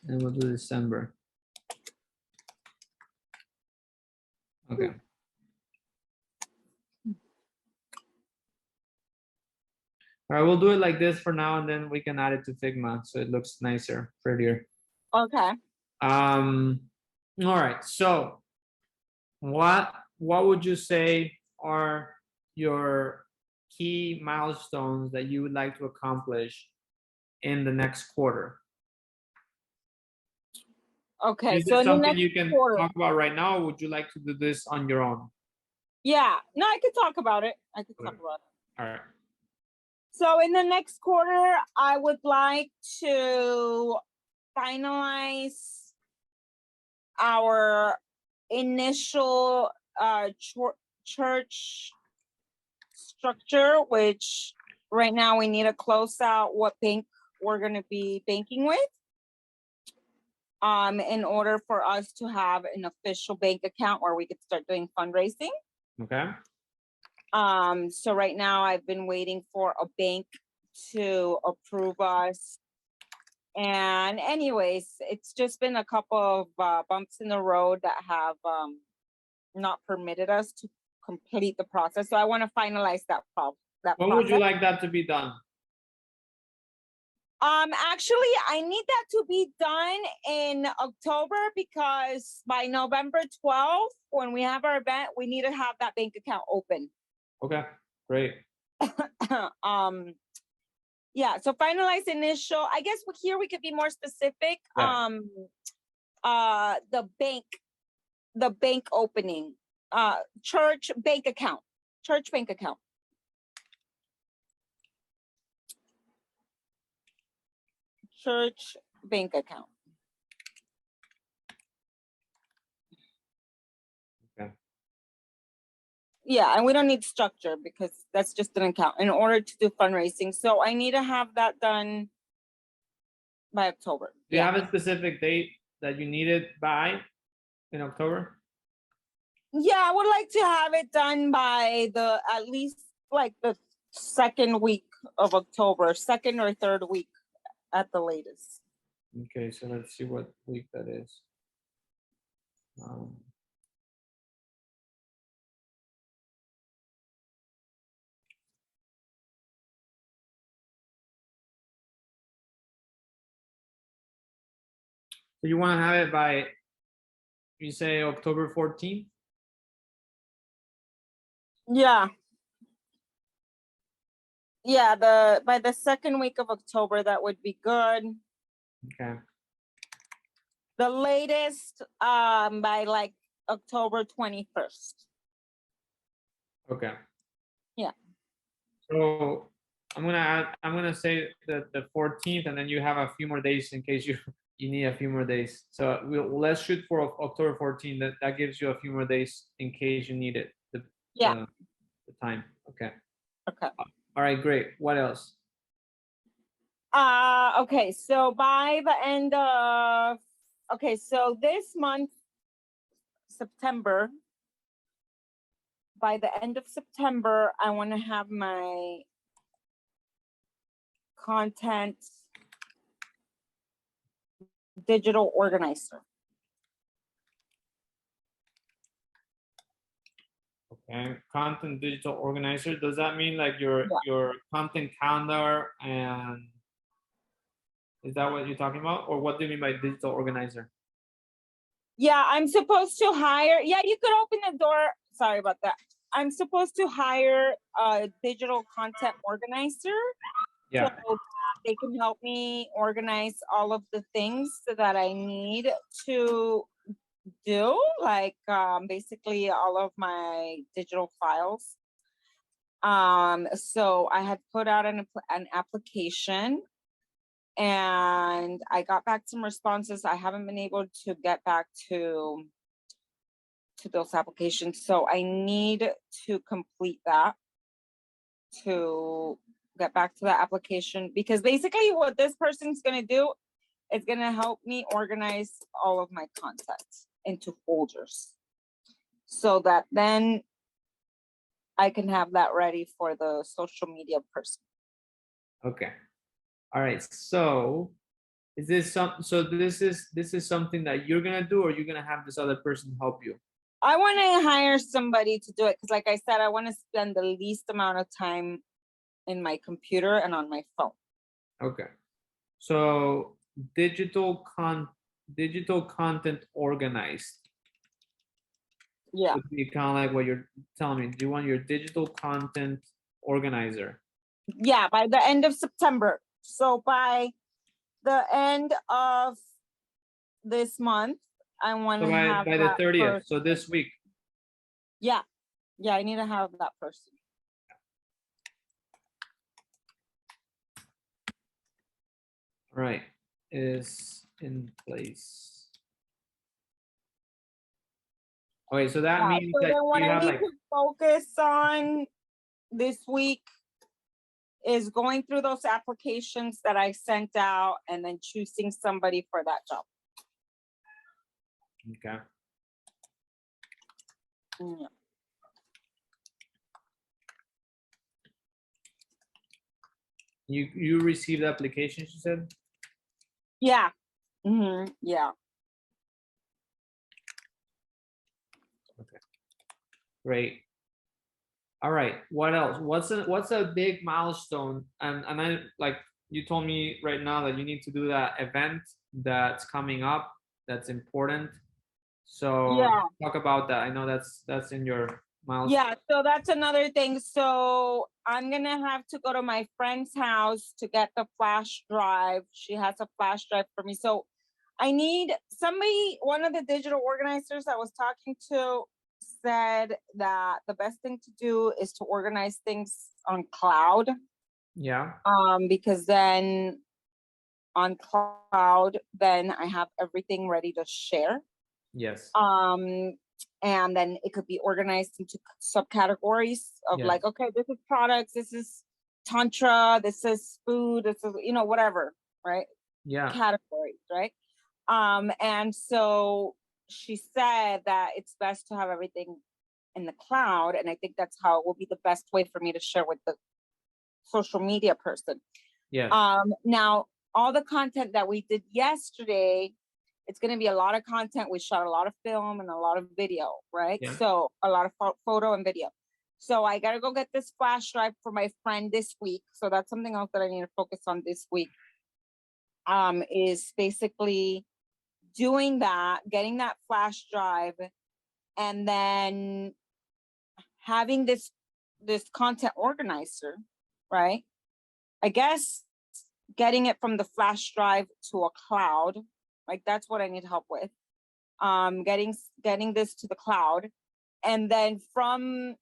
And we'll do December. Okay. All right, we'll do it like this for now, and then we can add it to Figma so it looks nicer, prettier. Okay. All right. So what would you say are your key milestones that you would like to accomplish in the next quarter? Okay. Is this something you can talk about right now, or would you like to do this on your own? Yeah. No, I could talk about it. Talk about it. All right. So in the next quarter, I would like to finalize our initial church structure, which right now we need to close out what bank we're going to be banking with in order for us to have an official bank account where we could start doing fundraising. Okay. So right now I've been waiting for a bank to approve us. And anyways, it's just been a couple of bumps in the road that have not permitted us to complete the process. So I want to finalize that process. When would you like that to be done? Actually, I need that to be done in October, because by November 12th, when we have our event, we need to have that bank account open. Okay, great. Yeah, so finalize initial. I guess here we could be more specific. Yeah. The bank opening, church bank account. Church bank account. Okay. Yeah, and we don't need structure because that's just an account in order to do fundraising. So I need to have that done by October. Do you have a specific date that you need it by in October? Yeah, I would like to have it done by at least like the second week of October, second or third week at the latest. Okay, so let's see what week that is. So you want to have it by, you say October 14th? Yeah. Yeah, by the second week of October, that would be good. Okay. The latest by like October 21st. Okay. Yeah. So I'm gonna say the 14th, and then you have a few more days in case you need a few more days. So let's shoot for October 14th. That gives you a few more days in case you need it. The time. Okay. Okay. All right, great. What else? Okay, so by the end of so this month, September, by the end of September, I want to have my content digital organizer. Okay, content digital organizer. Does that mean like your content calendar, and is that what you're talking about, or what do you mean by digital organizer? Yeah, I'm supposed to hire. Yeah, you could open the door. Sorry about that. I'm supposed to hire a digital content organizer. Yeah. So they can help me organize all of the things that I need to do, like basically all of my digital files. So I had put out an application, and I got back some responses. I haven't been able to get back to those applications, so I need to complete that to get back to the application, because basically what this person's going to do is going to help me organize all of my content into folders, so that then I can have that ready for the social media person. Okay. All right. So is this so this is something that you're gonna do, or you're gonna have this other person help you? I want to hire somebody to do it, because like I said, I want to spend the least amount of time in my computer and on my phone. Okay. So digital content organized. Yeah. Would be kind of like what you're telling me. Do you want your digital content organizer? Yeah, by the end of September. So by the end of this month, I want to have by the 30th. So this week. Yeah. Yeah, I need to have that person. All right. Is in place. Okay, so that means so that then what you I have need like to focus on this week is going through those applications that I sent out and then choosing somebody for that job. Okay. Yeah. You received applications, you said? Yeah. Mm-hmm. Yeah. Okay. Great. All right. What else? What's a big milestone? And I, like you told me right now that you need to do that event that's coming up. That's important. So Yeah. talk about that. I know that's in your milestone. Yeah, so that's another thing. So I'm gonna have to go to my friend's house to get the flash drive. She has a flash drive for me. So I need somebody, one of the digital organizers I was talking to said that the best thing to do is to organize things on cloud. Yeah. Because then on cloud, then I have everything ready to share. Yes. And then it could be organized into subcategories of like, okay, this is products, this is tantra, this is food, this is, whatever, right? Yeah. Categories, right? And so she said that it's best to have everything in the cloud, and I think that's how it will be the best way for me to share with the social media person. Yeah. Now all the content that we did yesterday, it's going to be a lot of content. We shot a lot of film and a lot of video, right? Yeah. So a lot of photo and video. So I got to go get this flash drive for my friend this week. So that's something else that I need to focus on this week. Is basically doing that, getting that flash drive, and then having this content organizer, right? I guess getting it from the flash drive to a cloud, like that's what I need help with. Getting this to the cloud, and then from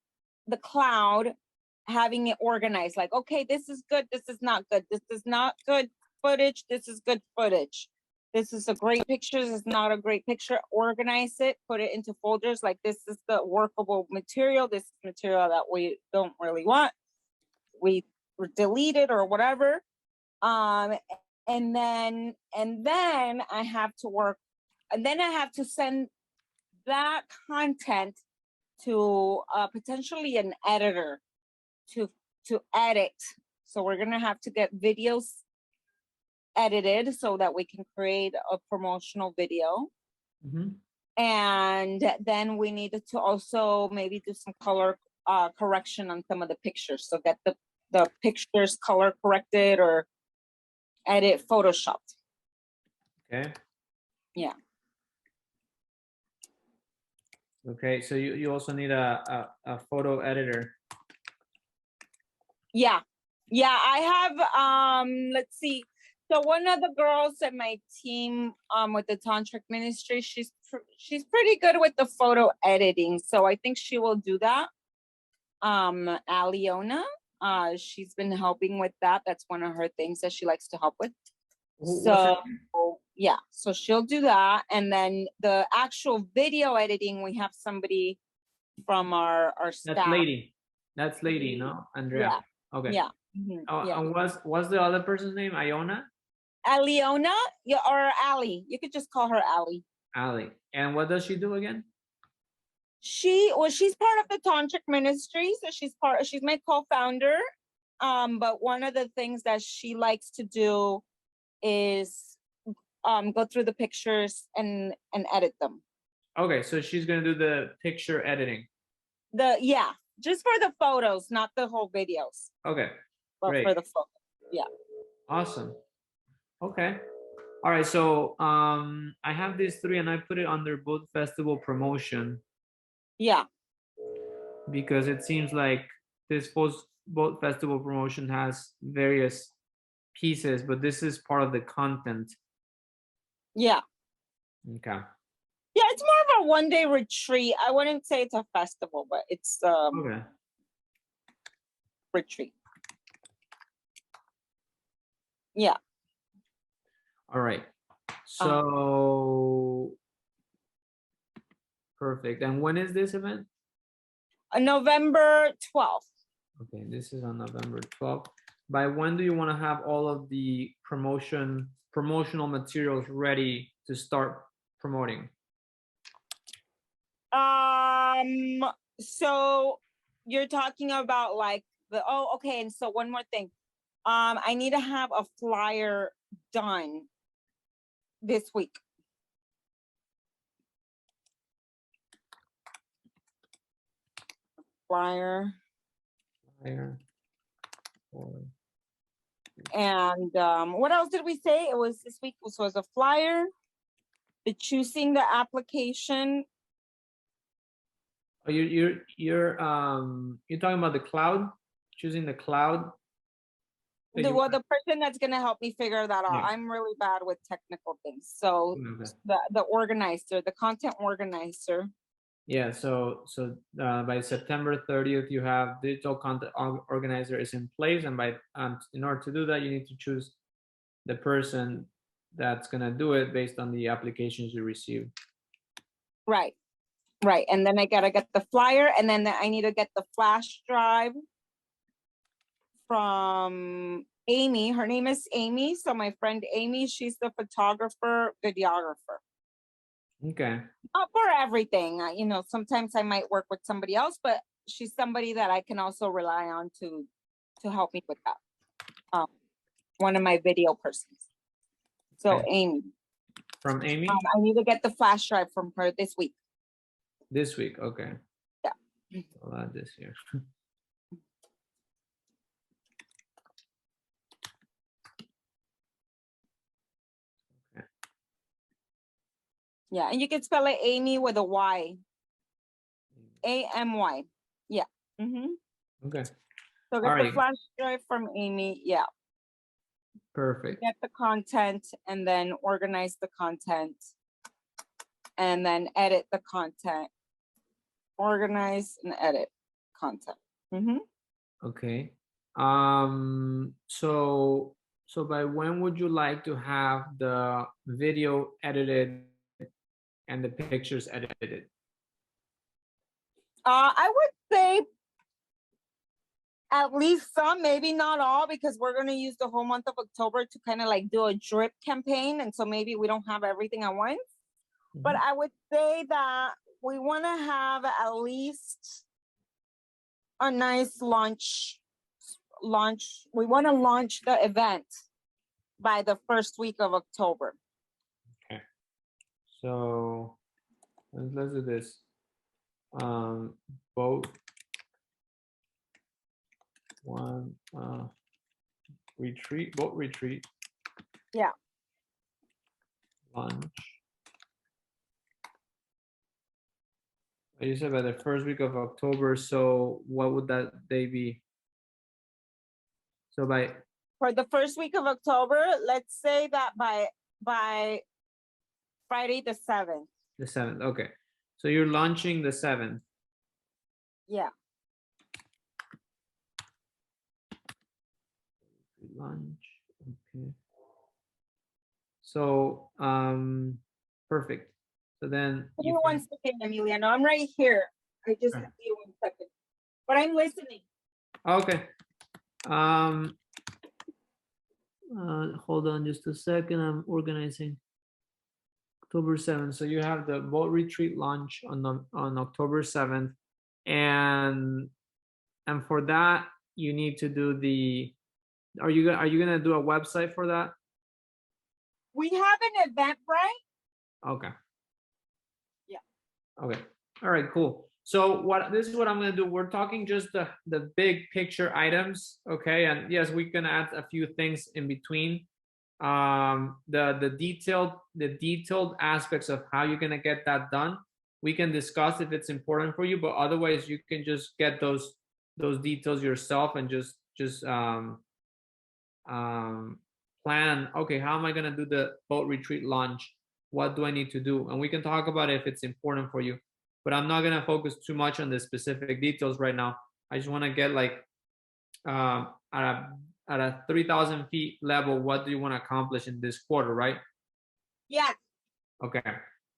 the cloud, having it organized. Like, okay, this is good. This is not good. This is not good footage. This is good footage. This is a great picture. This is not a great picture. Organize it, put it into folders. Like, this is the workable material. This is material that we don't really want. We delete it or whatever. And then I have to work, and then I have to send that content to potentially an editor to edit. So we're gonna have to get videos edited so that we can create a promotional video. Mm-hmm. And then we needed to also maybe do some color correction on some of the pictures. So get the pictures color corrected or edit photoshopped. Okay. Yeah. Okay, so you also need a photo editor. Yeah, I have let's see. So one of the girls at my team with the tantric ministry, she's pretty good with the photo editing. So I think she will do that. Aliona, she's been helping with that. That's one of her things that she likes to help with. So yeah, so she'll do that. And then the actual video editing, we have somebody from our staff. That's lady, no? Andrea. Yeah. Okay. Yeah. Mm-hmm. Yeah. And what's the other person's name? Iona? Aliona, or Ali. You could just call her Ali. Ali. And what does she do again? She's part of the tantric ministry, so she's my co-founder. But one of the things that she likes to do is go through the pictures and edit them. Okay, so she's gonna do the picture editing. Just for the photos, not the whole videos. Okay. But great. For the photos. Yeah. Awesome. Okay. All right. So I have these three and I put it under both festival promotion. Yeah. Because it seems like this both festival promotion has various pieces, but this is part of the content. Yeah. Okay. Yeah, it's more of a one-day retreat. I wouldn't say it's a festival, but it's okay. Retreat. Yeah. All right. So perfect. And when is this event? November 12th. Okay, this is on November 12th. By when do you want to have all of the promotional materials ready to start promoting? So you're talking about like okay. And so one more thing. I need to have a flyer done this week. Flyer. And what else did we say? It was this week. So it was a flyer, the choosing the application. Oh, you're talking about the cloud, choosing the cloud. The person that's gonna help me figure that out. Yeah. I'm really bad with technical things. So the organizer, the content organizer. Yeah, so by September 30th, you have digital content organizer is in place, and by in order to do that, you need to choose the person that's gonna do it based on the applications you receive. Right, and then I gotta get the flyer, and then I need to get the flash drive from Amy. Her name is Amy, so my friend Amy, she's the photographer, videographer. Okay. Not for everything, sometimes I might work with somebody else, but she's somebody that I can also rely on to help me with that. One of my video persons. So Okay. Amy. From Amy? I need to get the flash drive from her this week. This week, okay. Yeah. I'll add this here. Okay. Yeah, and you can spell it Amy with a Y. A-M-Y. Yeah. Mm-hmm. Okay. So get the flash drive from Amy. Yeah. Perfect. Get the content and then organize the content and then edit the content. Organize and edit content. Mm-hmm. Okay. So by when would you like to have the video edited and the pictures edited? I would say at least some, maybe not all, because we're going to use the whole month of October to kind of like do a drip campaign. And so maybe we don't have everything at once. Mm-hmm. But I would say that we want to have at least a nice launch. We want to launch the event by the first week of October. Okay. So let's do this. Boat retreat. Yeah. Launch. You said by the first week of October. So what would that day be? So for the first week of October, let's say that by Friday the 7th. The 7th. Okay. So you're launching the 7th. Yeah. Launch. Okay. So perfect. So then give me 1 second, Emiliano. I'm right here. I just have you 1 second. But I'm listening. Okay. Hold on just a second. I'm organizing. October 7th. So you have the boat retreat launch on October 7th. And for that, you need to do the, are you gonna do a website for that? We have an Eventbrite. Okay. Yeah. Okay. All right, cool. So this is what I'm gonna do. We're talking just the big picture items, okay? And yes, we can add a few things in between. The detailed aspects of how you're gonna get that done, we can discuss if it's important for you, but otherwise you can just get those details yourself and just plan, okay, how am I gonna do the boat retreat launch? What do I need to do? And we can talk about it if it's important for you, but I'm not gonna focus too much on the specific details right now. I just want to get like at a 3,000 feet level, what do you want to accomplish in this quarter, right? Yeah. Okay.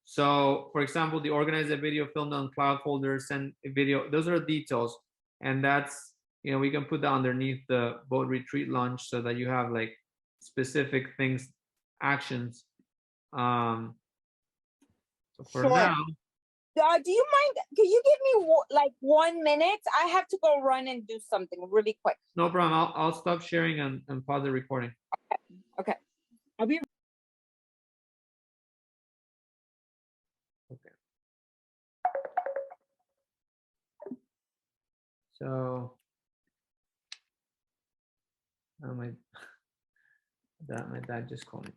So, for example, the organize a video filmed on cloud folder, send a video. Those are details, and that's, you know, we can put that underneath the boat retreat launch so that you have like specific things, actions. So for now. Do you mind? Can you give me like 1 minute? I have to go run and do something really quick. No problem. I'll stop sharing and pause the recording. Okay. I'll be. Okay. So my dad just called me.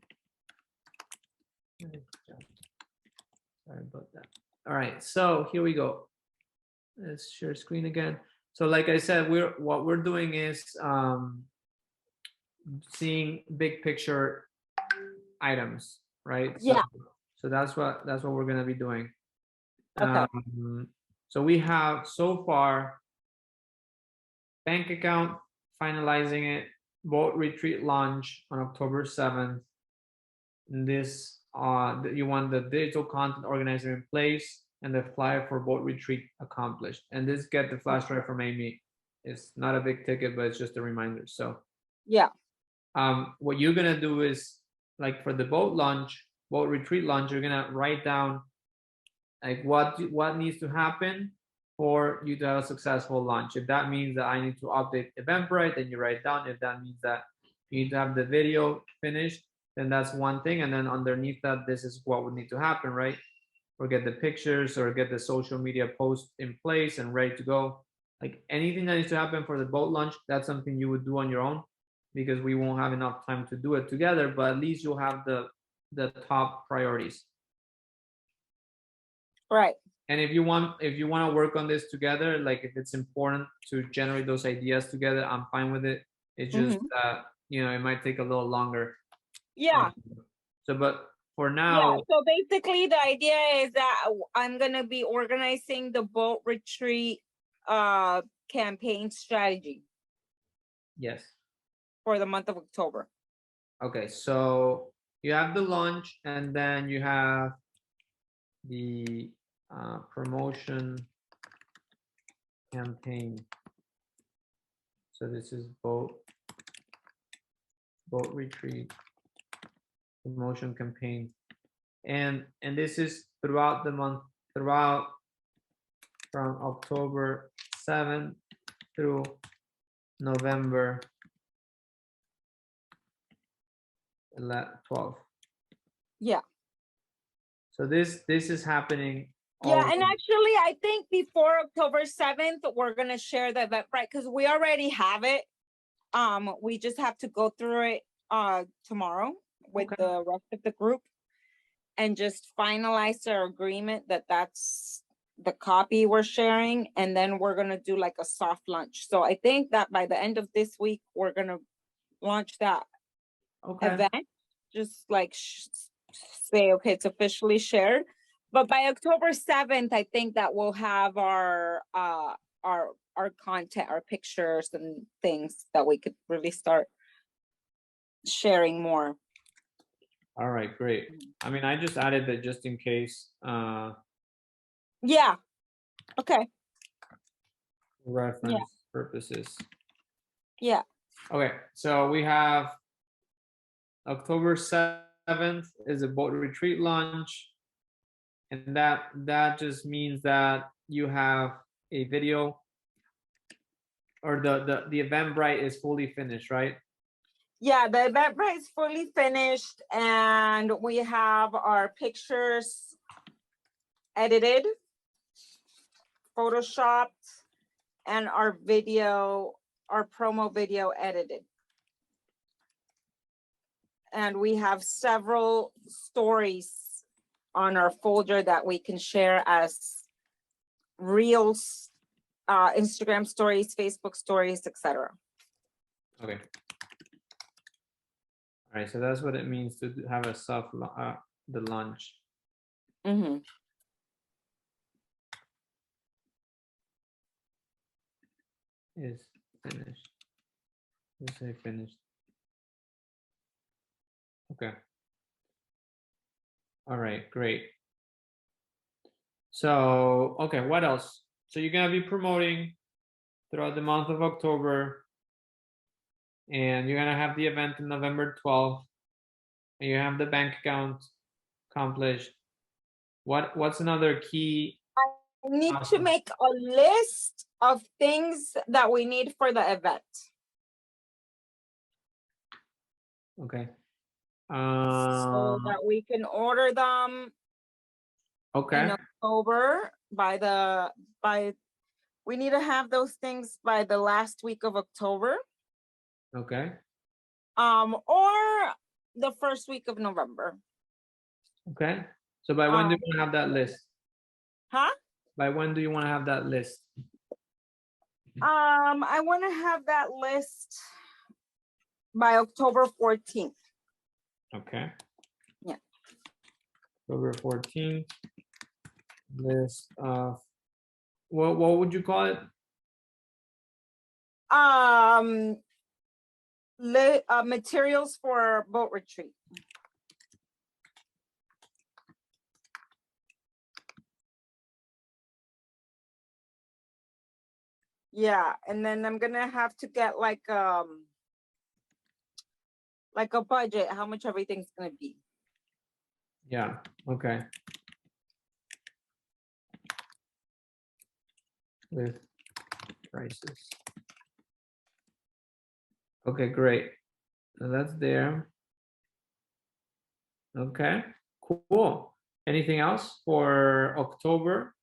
Sorry about that. All right, so here we go. Let's share screen again. So like I said, what we're doing is seeing big picture items, right? Yeah. So that's what we're gonna be doing. Okay. So we have so far bank account, finalizing it, boat retreat launch on October 7th. And this you want the digital content organizer in place and the flyer for boat retreat accomplished. And this get the flash drive from Amy. It's not a big ticket, but it's just a reminder. So yeah. What you're gonna do is, like for the boat retreat launch, you're gonna write down like what needs to happen for you to have a successful launch. If that means that I need to update Eventbrite, then you write down. If that means that you need to have the video finished, then that's one thing. And then underneath that, this is what would need to happen, right? Or get the pictures or get the social media post in place and ready to go. Like anything that needs to happen for the boat launch, that's something you would do on your own because we won't have enough time to do it together, but at least you'll have the top priorities. Right. And if you want to work on this together, like if it's important to generate those ideas together, I'm fine with it. It's just that, you know, it might take a little longer. Yeah. So, but for Yeah. now, So basically the idea is that I'm going to be organizing the boat retreat campaign strategy. yes. For the month of October. Okay, so you have the launch and then you have the promotion campaign. So this is boat retreat promotion campaign, and this is throughout the month, from October 7th through November 12th. Yeah. So this is happening. Yeah, and actually, I think before October 7th, we're gonna share the event, right? Because we already have it. We just have to go through it tomorrow with the rest of the group and just finalize our agreement that that's the copy we're sharing, and then we're gonna do like a soft launch. So I think that by the end of this week, we're gonna launch that event. Just like say, okay, it's officially shared. But by October 7th, I think that we'll have our content, our pictures and things that we could really start sharing more. All right, great. I mean, I just added that just in case. Yeah. Okay. Reference purposes. Yeah. Okay, so we have October 7th is a boat retreat launch. And that just means that you have a video or the Eventbrite is fully finished, right? Yeah, the Eventbrite is fully finished and we have our pictures edited, photoshopped, and our video, our promo video edited. And we have several stories on our folder that we can share as reels, Instagram stories, Facebook stories, etc. Okay. All right, so that's what it means to have a soft the launch. Is finished. Let's say finished. Okay. All right, great. So, okay, what else? So you're gonna be promoting throughout the month of October, and you're gonna have the event in November 12th, and you have the bank account accomplished. What's another key? I need to make a list of things that we need for the event. Okay. So that we can order them in October we need to have those things by the last week of October. Okay. Or the first week of November. Okay. So by when do you want to have that list? Huh? By when do you want to have that list? I want to have that list by October 14th. Okay. Yeah. October 14th. List of what would you call it? Materials for boat retreat. Yeah, and then I'm gonna have to get like a budget, how much everything's gonna be. Yeah, okay. With prices. Okay, great. So that's there. Okay, cool. Anything else for October?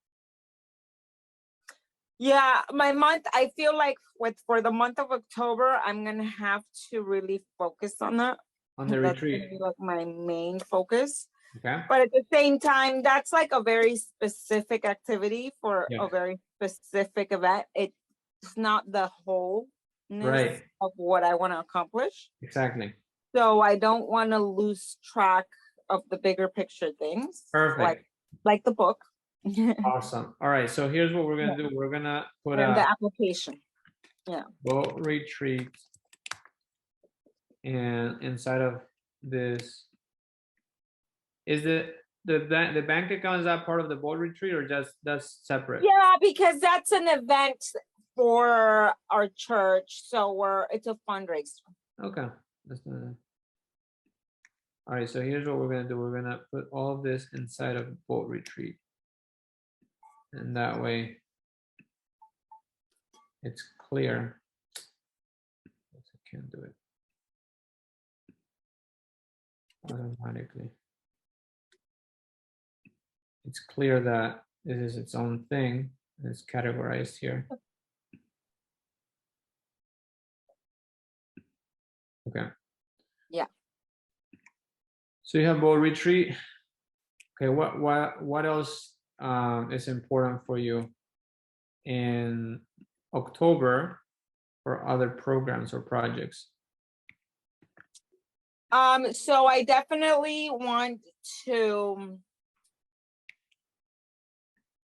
Yeah, my month, I feel like for the month of October, I'm gonna have to really focus on that. On the That's retreat. gonna be like my main focus. Okay. But at the same time, that's like a very specific activity for Yeah. a very specific event. It's not the wholeness Right. of what I want to accomplish. Exactly. So I don't want to lose track of the bigger picture things, Perfect. like the book. Awesome. All right. So here's what we're gonna do. We're gonna put And a the application. Yeah. boat retreat, and inside of this, is the bank account, is that part of the boat retreat or just that's separate? Yeah, because that's an event for our church. So it's a fundraiser. Okay. All right. So here's what we're gonna do. We're gonna put all of this inside of boat retreat, and that way it's clear. I can't do it automatically. It's clear that this is its own thing. It's categorized here. Okay. Yeah. So you have boat retreat. Okay. What else is important for you in October for other programs or projects? So I definitely want to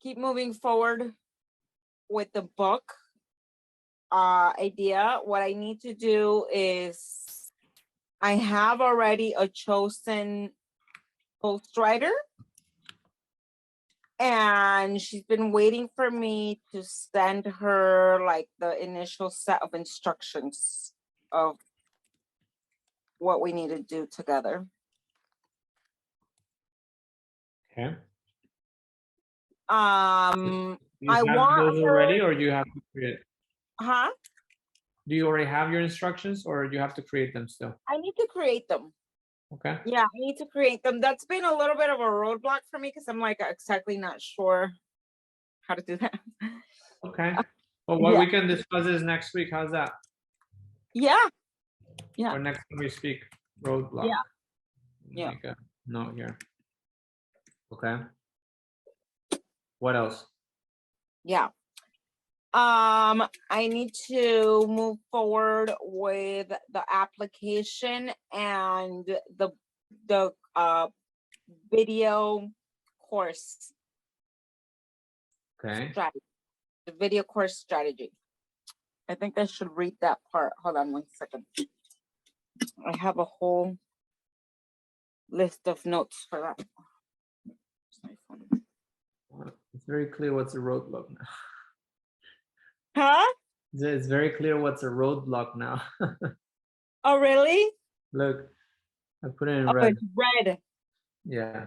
keep moving forward with the book idea. What I need to do is I have already a chosen ghostwriter, and she's been waiting for me to send her like the initial set of instructions of what we need to do together. Okay. Do you have those already, or do you have to create? Huh? Do you already have your instructions, or do you have to create them still? I need to create them. Okay. Yeah, I need to create them. That's been a little bit of a roadblock for me because I'm like exactly not sure how to do that. Okay. Well, what we can discuss is next week. How's that? Yeah. Yeah. Or next time we speak, roadblock. Yeah. Make a note here. Okay. What else? Yeah. I need to move forward with the application and the video course. Okay. Strategy. The video course strategy. I think I should read that part. Hold on 1 second. I have a whole list of notes for that. It's very clear what's a roadblock now. Huh? It's very clear what's a roadblock now. Oh, really? Look, I put it in red. It's red. Yeah.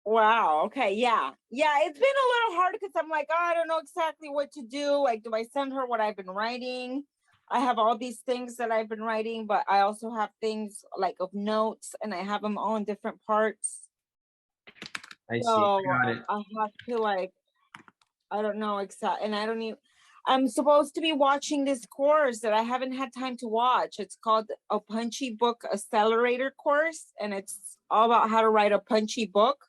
Wow. Okay. Yeah. Yeah. It's been a little hard because I'm like, oh, I don't know exactly what to do. Like, do I send her what I've been writing? I have all these things that I've been writing, but I also have things like of notes, and I have them all in different parts. I see. Got it. I have to like, I don't know exactly, and I don't even. I'm supposed to be watching this course that I haven't had time to watch. It's called a Punchy Book Accelerator course, and it's all about how to write a punchy book.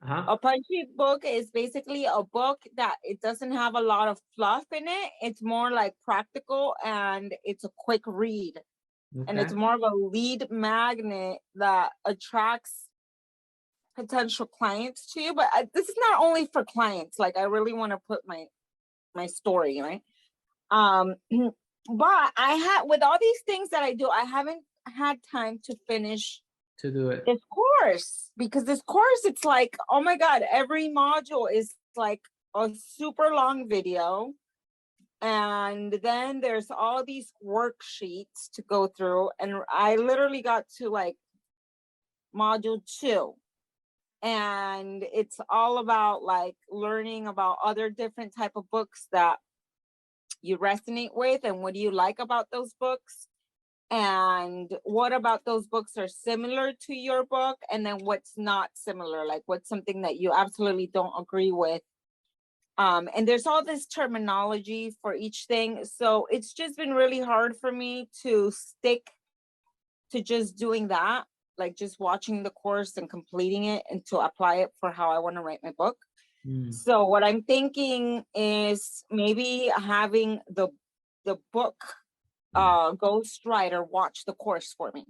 A punchy book is basically a book that it doesn't have a lot of fluff in it. It's more like practical, and it's a quick read. Okay. And it's more of a lead magnet that attracts potential clients to you. But this is not only for clients. Like, I really want to put my story, right? But with all these things that I do, I haven't had time to finish to do it. This course, because this course, it's like, oh my God, every module is like a super long video. And then there's all these worksheets to go through. And I literally got to like module 2. And it's all about like learning about other different type of books that you resonate with and what do you like about those books. And what about those books are similar to your book? And then what's not similar? Like what's something that you absolutely don't agree with? And there's all this terminology for each thing. So it's just been really hard for me to stick to just doing that, like just watching the course and completing it and to apply it for how I want to write my book. So what I'm thinking is maybe having the book ghostwriter watch the course for me.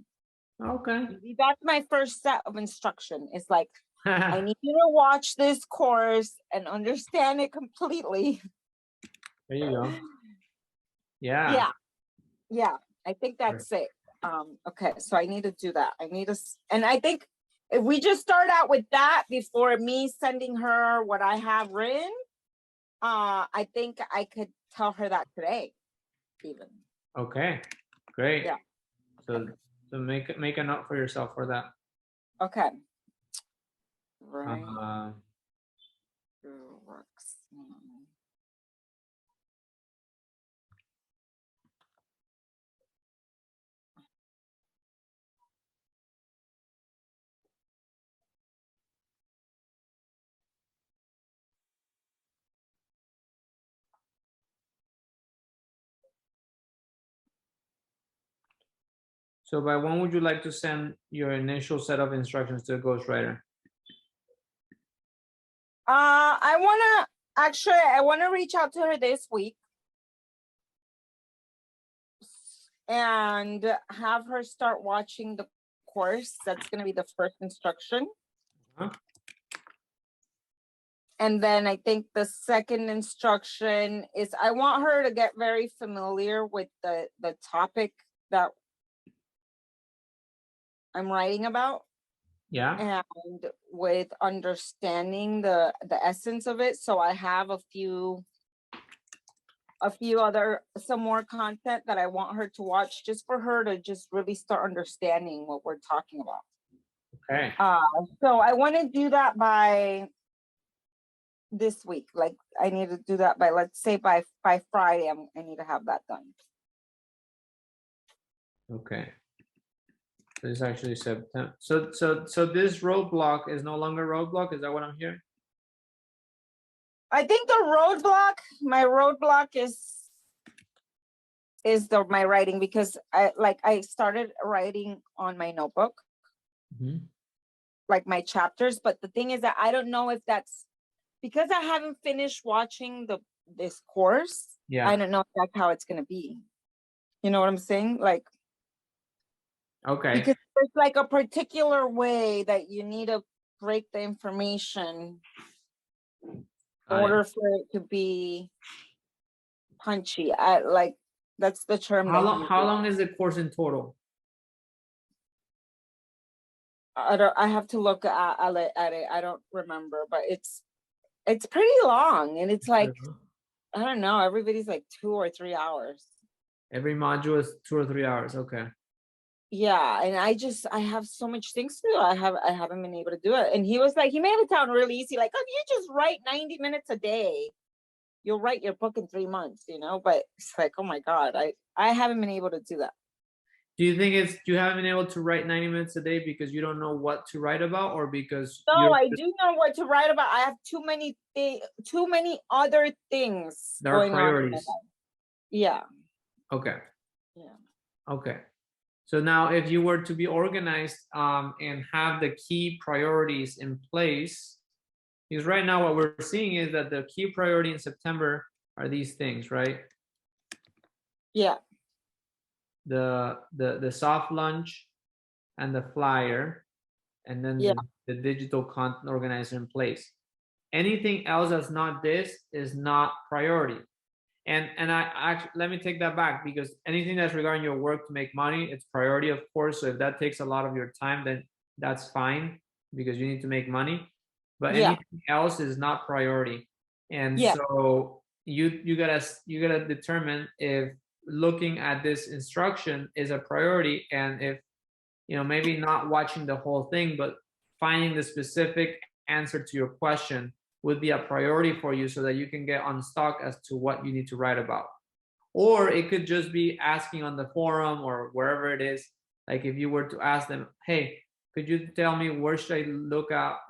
Okay. That's my first set of instruction. It's like, I need you to watch this course and understand it completely. There you go. Yeah. Yeah. I think that's it. Okay, so I need to do that. And I think if we just start out with that before me sending her what I have written, I think I could tell her that today, even. Okay, great. Yeah. So make a note for yourself for that. Okay. Right. Works. So by when would you like to send your initial set of instructions to a ghostwriter? I want to reach out to her this week and have her start watching the course. That's going to be the first instruction. And then I think the second instruction is I want her to get very familiar with the topic that I'm writing about. Yeah. And with understanding the essence of it. So I have some more content that I want her to watch just for her to just really start understanding what we're talking about. Okay. So I want to do that by this week. Like I need to do that by, let's say by Friday, I need to have that done. Okay. So it's actually September. So this roadblock is no longer roadblock. Is that what I'm hearing? I think my roadblock is my writing, because I started writing on my notebook, like my chapters. But the thing is that I don't know if that's because I haven't finished watching this course. Yeah. I don't know if that's how it's gonna be. You know what I'm saying? Like, okay. Because there's like a particular way that you need to break the information in order for it to be punchy. That's the term. How long is the course in total? I have to look at it. I don't remember, but it's pretty long, and it's like, I don't know, everybody's like 2 or 3 hours. Every module is 2 or 3 hours. Okay. Yeah, and I have so much things to do. I haven't been able to do it. And he was like, he made it sound really easy. Like, if you just write 90 minutes a day, you'll write your book in 3 months, But it's like, oh my God, I haven't been able to do that. Do you think you haven't been able to write 90 minutes a day because you don't know what to write about, or because No, I do know what to write about. I have too many other things there are going on. priorities? Yeah. Okay. Yeah. Okay. So now if you were to be organized and have the key priorities in place, because right now what we're seeing is that the key priority in September are these things, right? Yeah. The soft launch and the flyer, and then the digital content organizer in place. Anything else that's not this is not priority. And I actually, let me take that back, because anything that's regarding your work to make money, it's priority, of course. So if that takes a lot of your time, then that's fine, because you need to make money. But anything else is not priority. And so you gotta determine if looking at this instruction is a priority, and if maybe not watching the whole thing, but finding the specific answer to your question would be a priority for you, so that you can get unstuck as to what you need to write about. or it could just be asking on the forum or wherever it is. Like if you were to ask them, hey, could you tell me where should I look up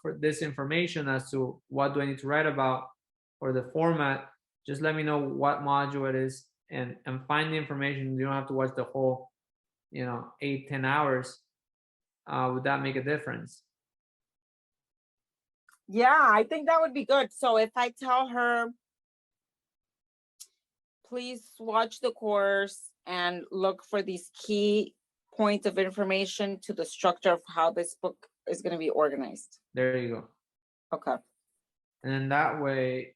for this information as to what do I need to write about or the format? Just let me know what module it is and find the information. You don't have to watch the whole, 8-10 hours. Would that make a difference? Yeah, I think that would be good. So if I tell her, please watch the course and look for these key points of information to the structure of how this book is going to be organized. There you go. Okay. And then that way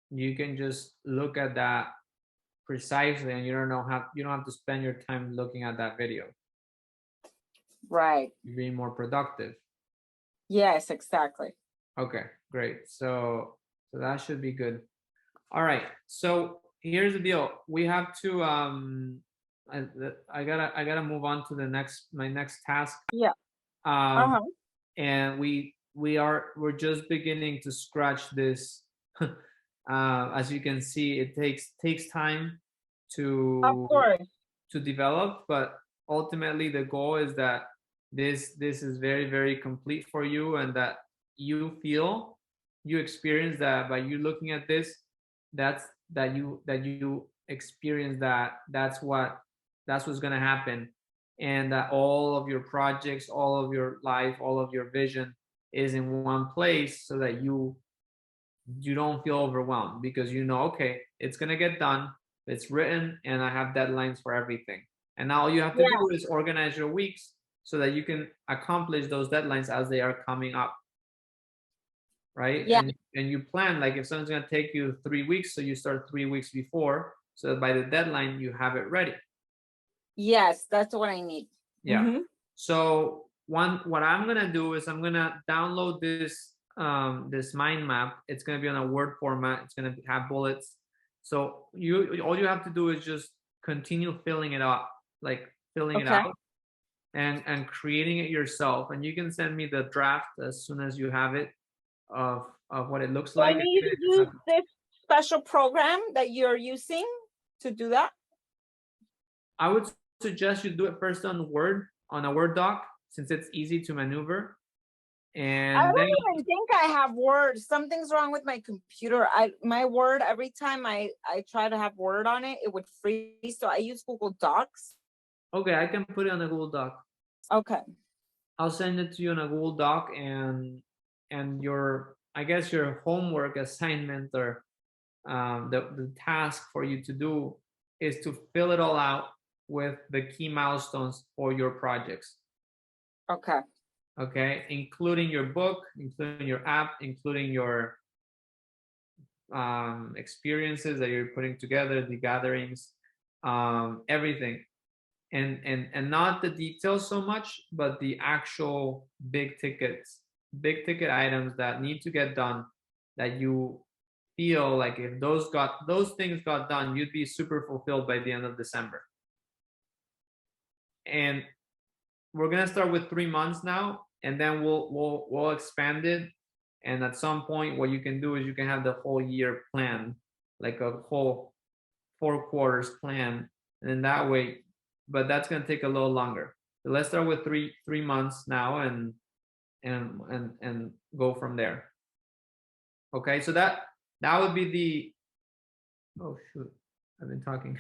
you can just look at that precisely and you don't have to spend your time looking at that video. Right. You're being more productive. Yes, exactly. Okay, great. So that should be good. All right. So here's the deal. We have to I gotta move on to my next task. Yeah. And we're just beginning to scratch this. As you can see, it takes time to develop, but ultimately the goal is that this is very, very complete for you, and that you experience that by you looking at this, that you experience that's what's going to happen, and that all of your projects, all of your life, all of your vision is in one place, so that you don't feel overwhelmed, because okay, it's going to get done, it's written, and I have deadlines for everything. And now all you have to do is organize your weeks so that you can accomplish those deadlines as they are coming up, right? Yeah. And you plan, like if something's going to take you 3 weeks, so you start 3 weeks before, so that by the deadline you have it ready. Yes, that's what I need. Yeah. So what I'm going to do is I'm going to download this this mind map. It's going to be on a Word format. It's going to have bullets. So all you have to do is just continue filling it up, like filling it out, and creating it yourself. And you can send me the draft as soon as you have it of what it looks like. I need to use this special program that you're using to do that. I would suggest you do it first on a Word doc, since it's easy to maneuver. And I don't even think I have Word. Something's wrong with my computer. My Word, every time I try to have Word on it, it would freeze. So I use Google Docs. Okay, I can put it on a Google Doc. Okay. I'll send it to you on a Google Doc, and your, I guess, your homework assignment, or the task for you to do is to fill it all out with the key milestones for your projects. Okay. Okay, including your book, including your app, including your experiences that you're putting together, the gatherings, everything, and not the details so much, but the actual big ticket items that need to get done, that you feel like if those things got done, you'd be super fulfilled by the end of December. And we're gonna start with 3 months now, and then we'll expand it. And at some point, what you can do is you can have the whole year plan, like a whole 4 quarters plan, and in that way. But that's gonna take a little longer. So let's start with three months now, and go from there. Okay, so that would be the. Oh shoot, I've been talking.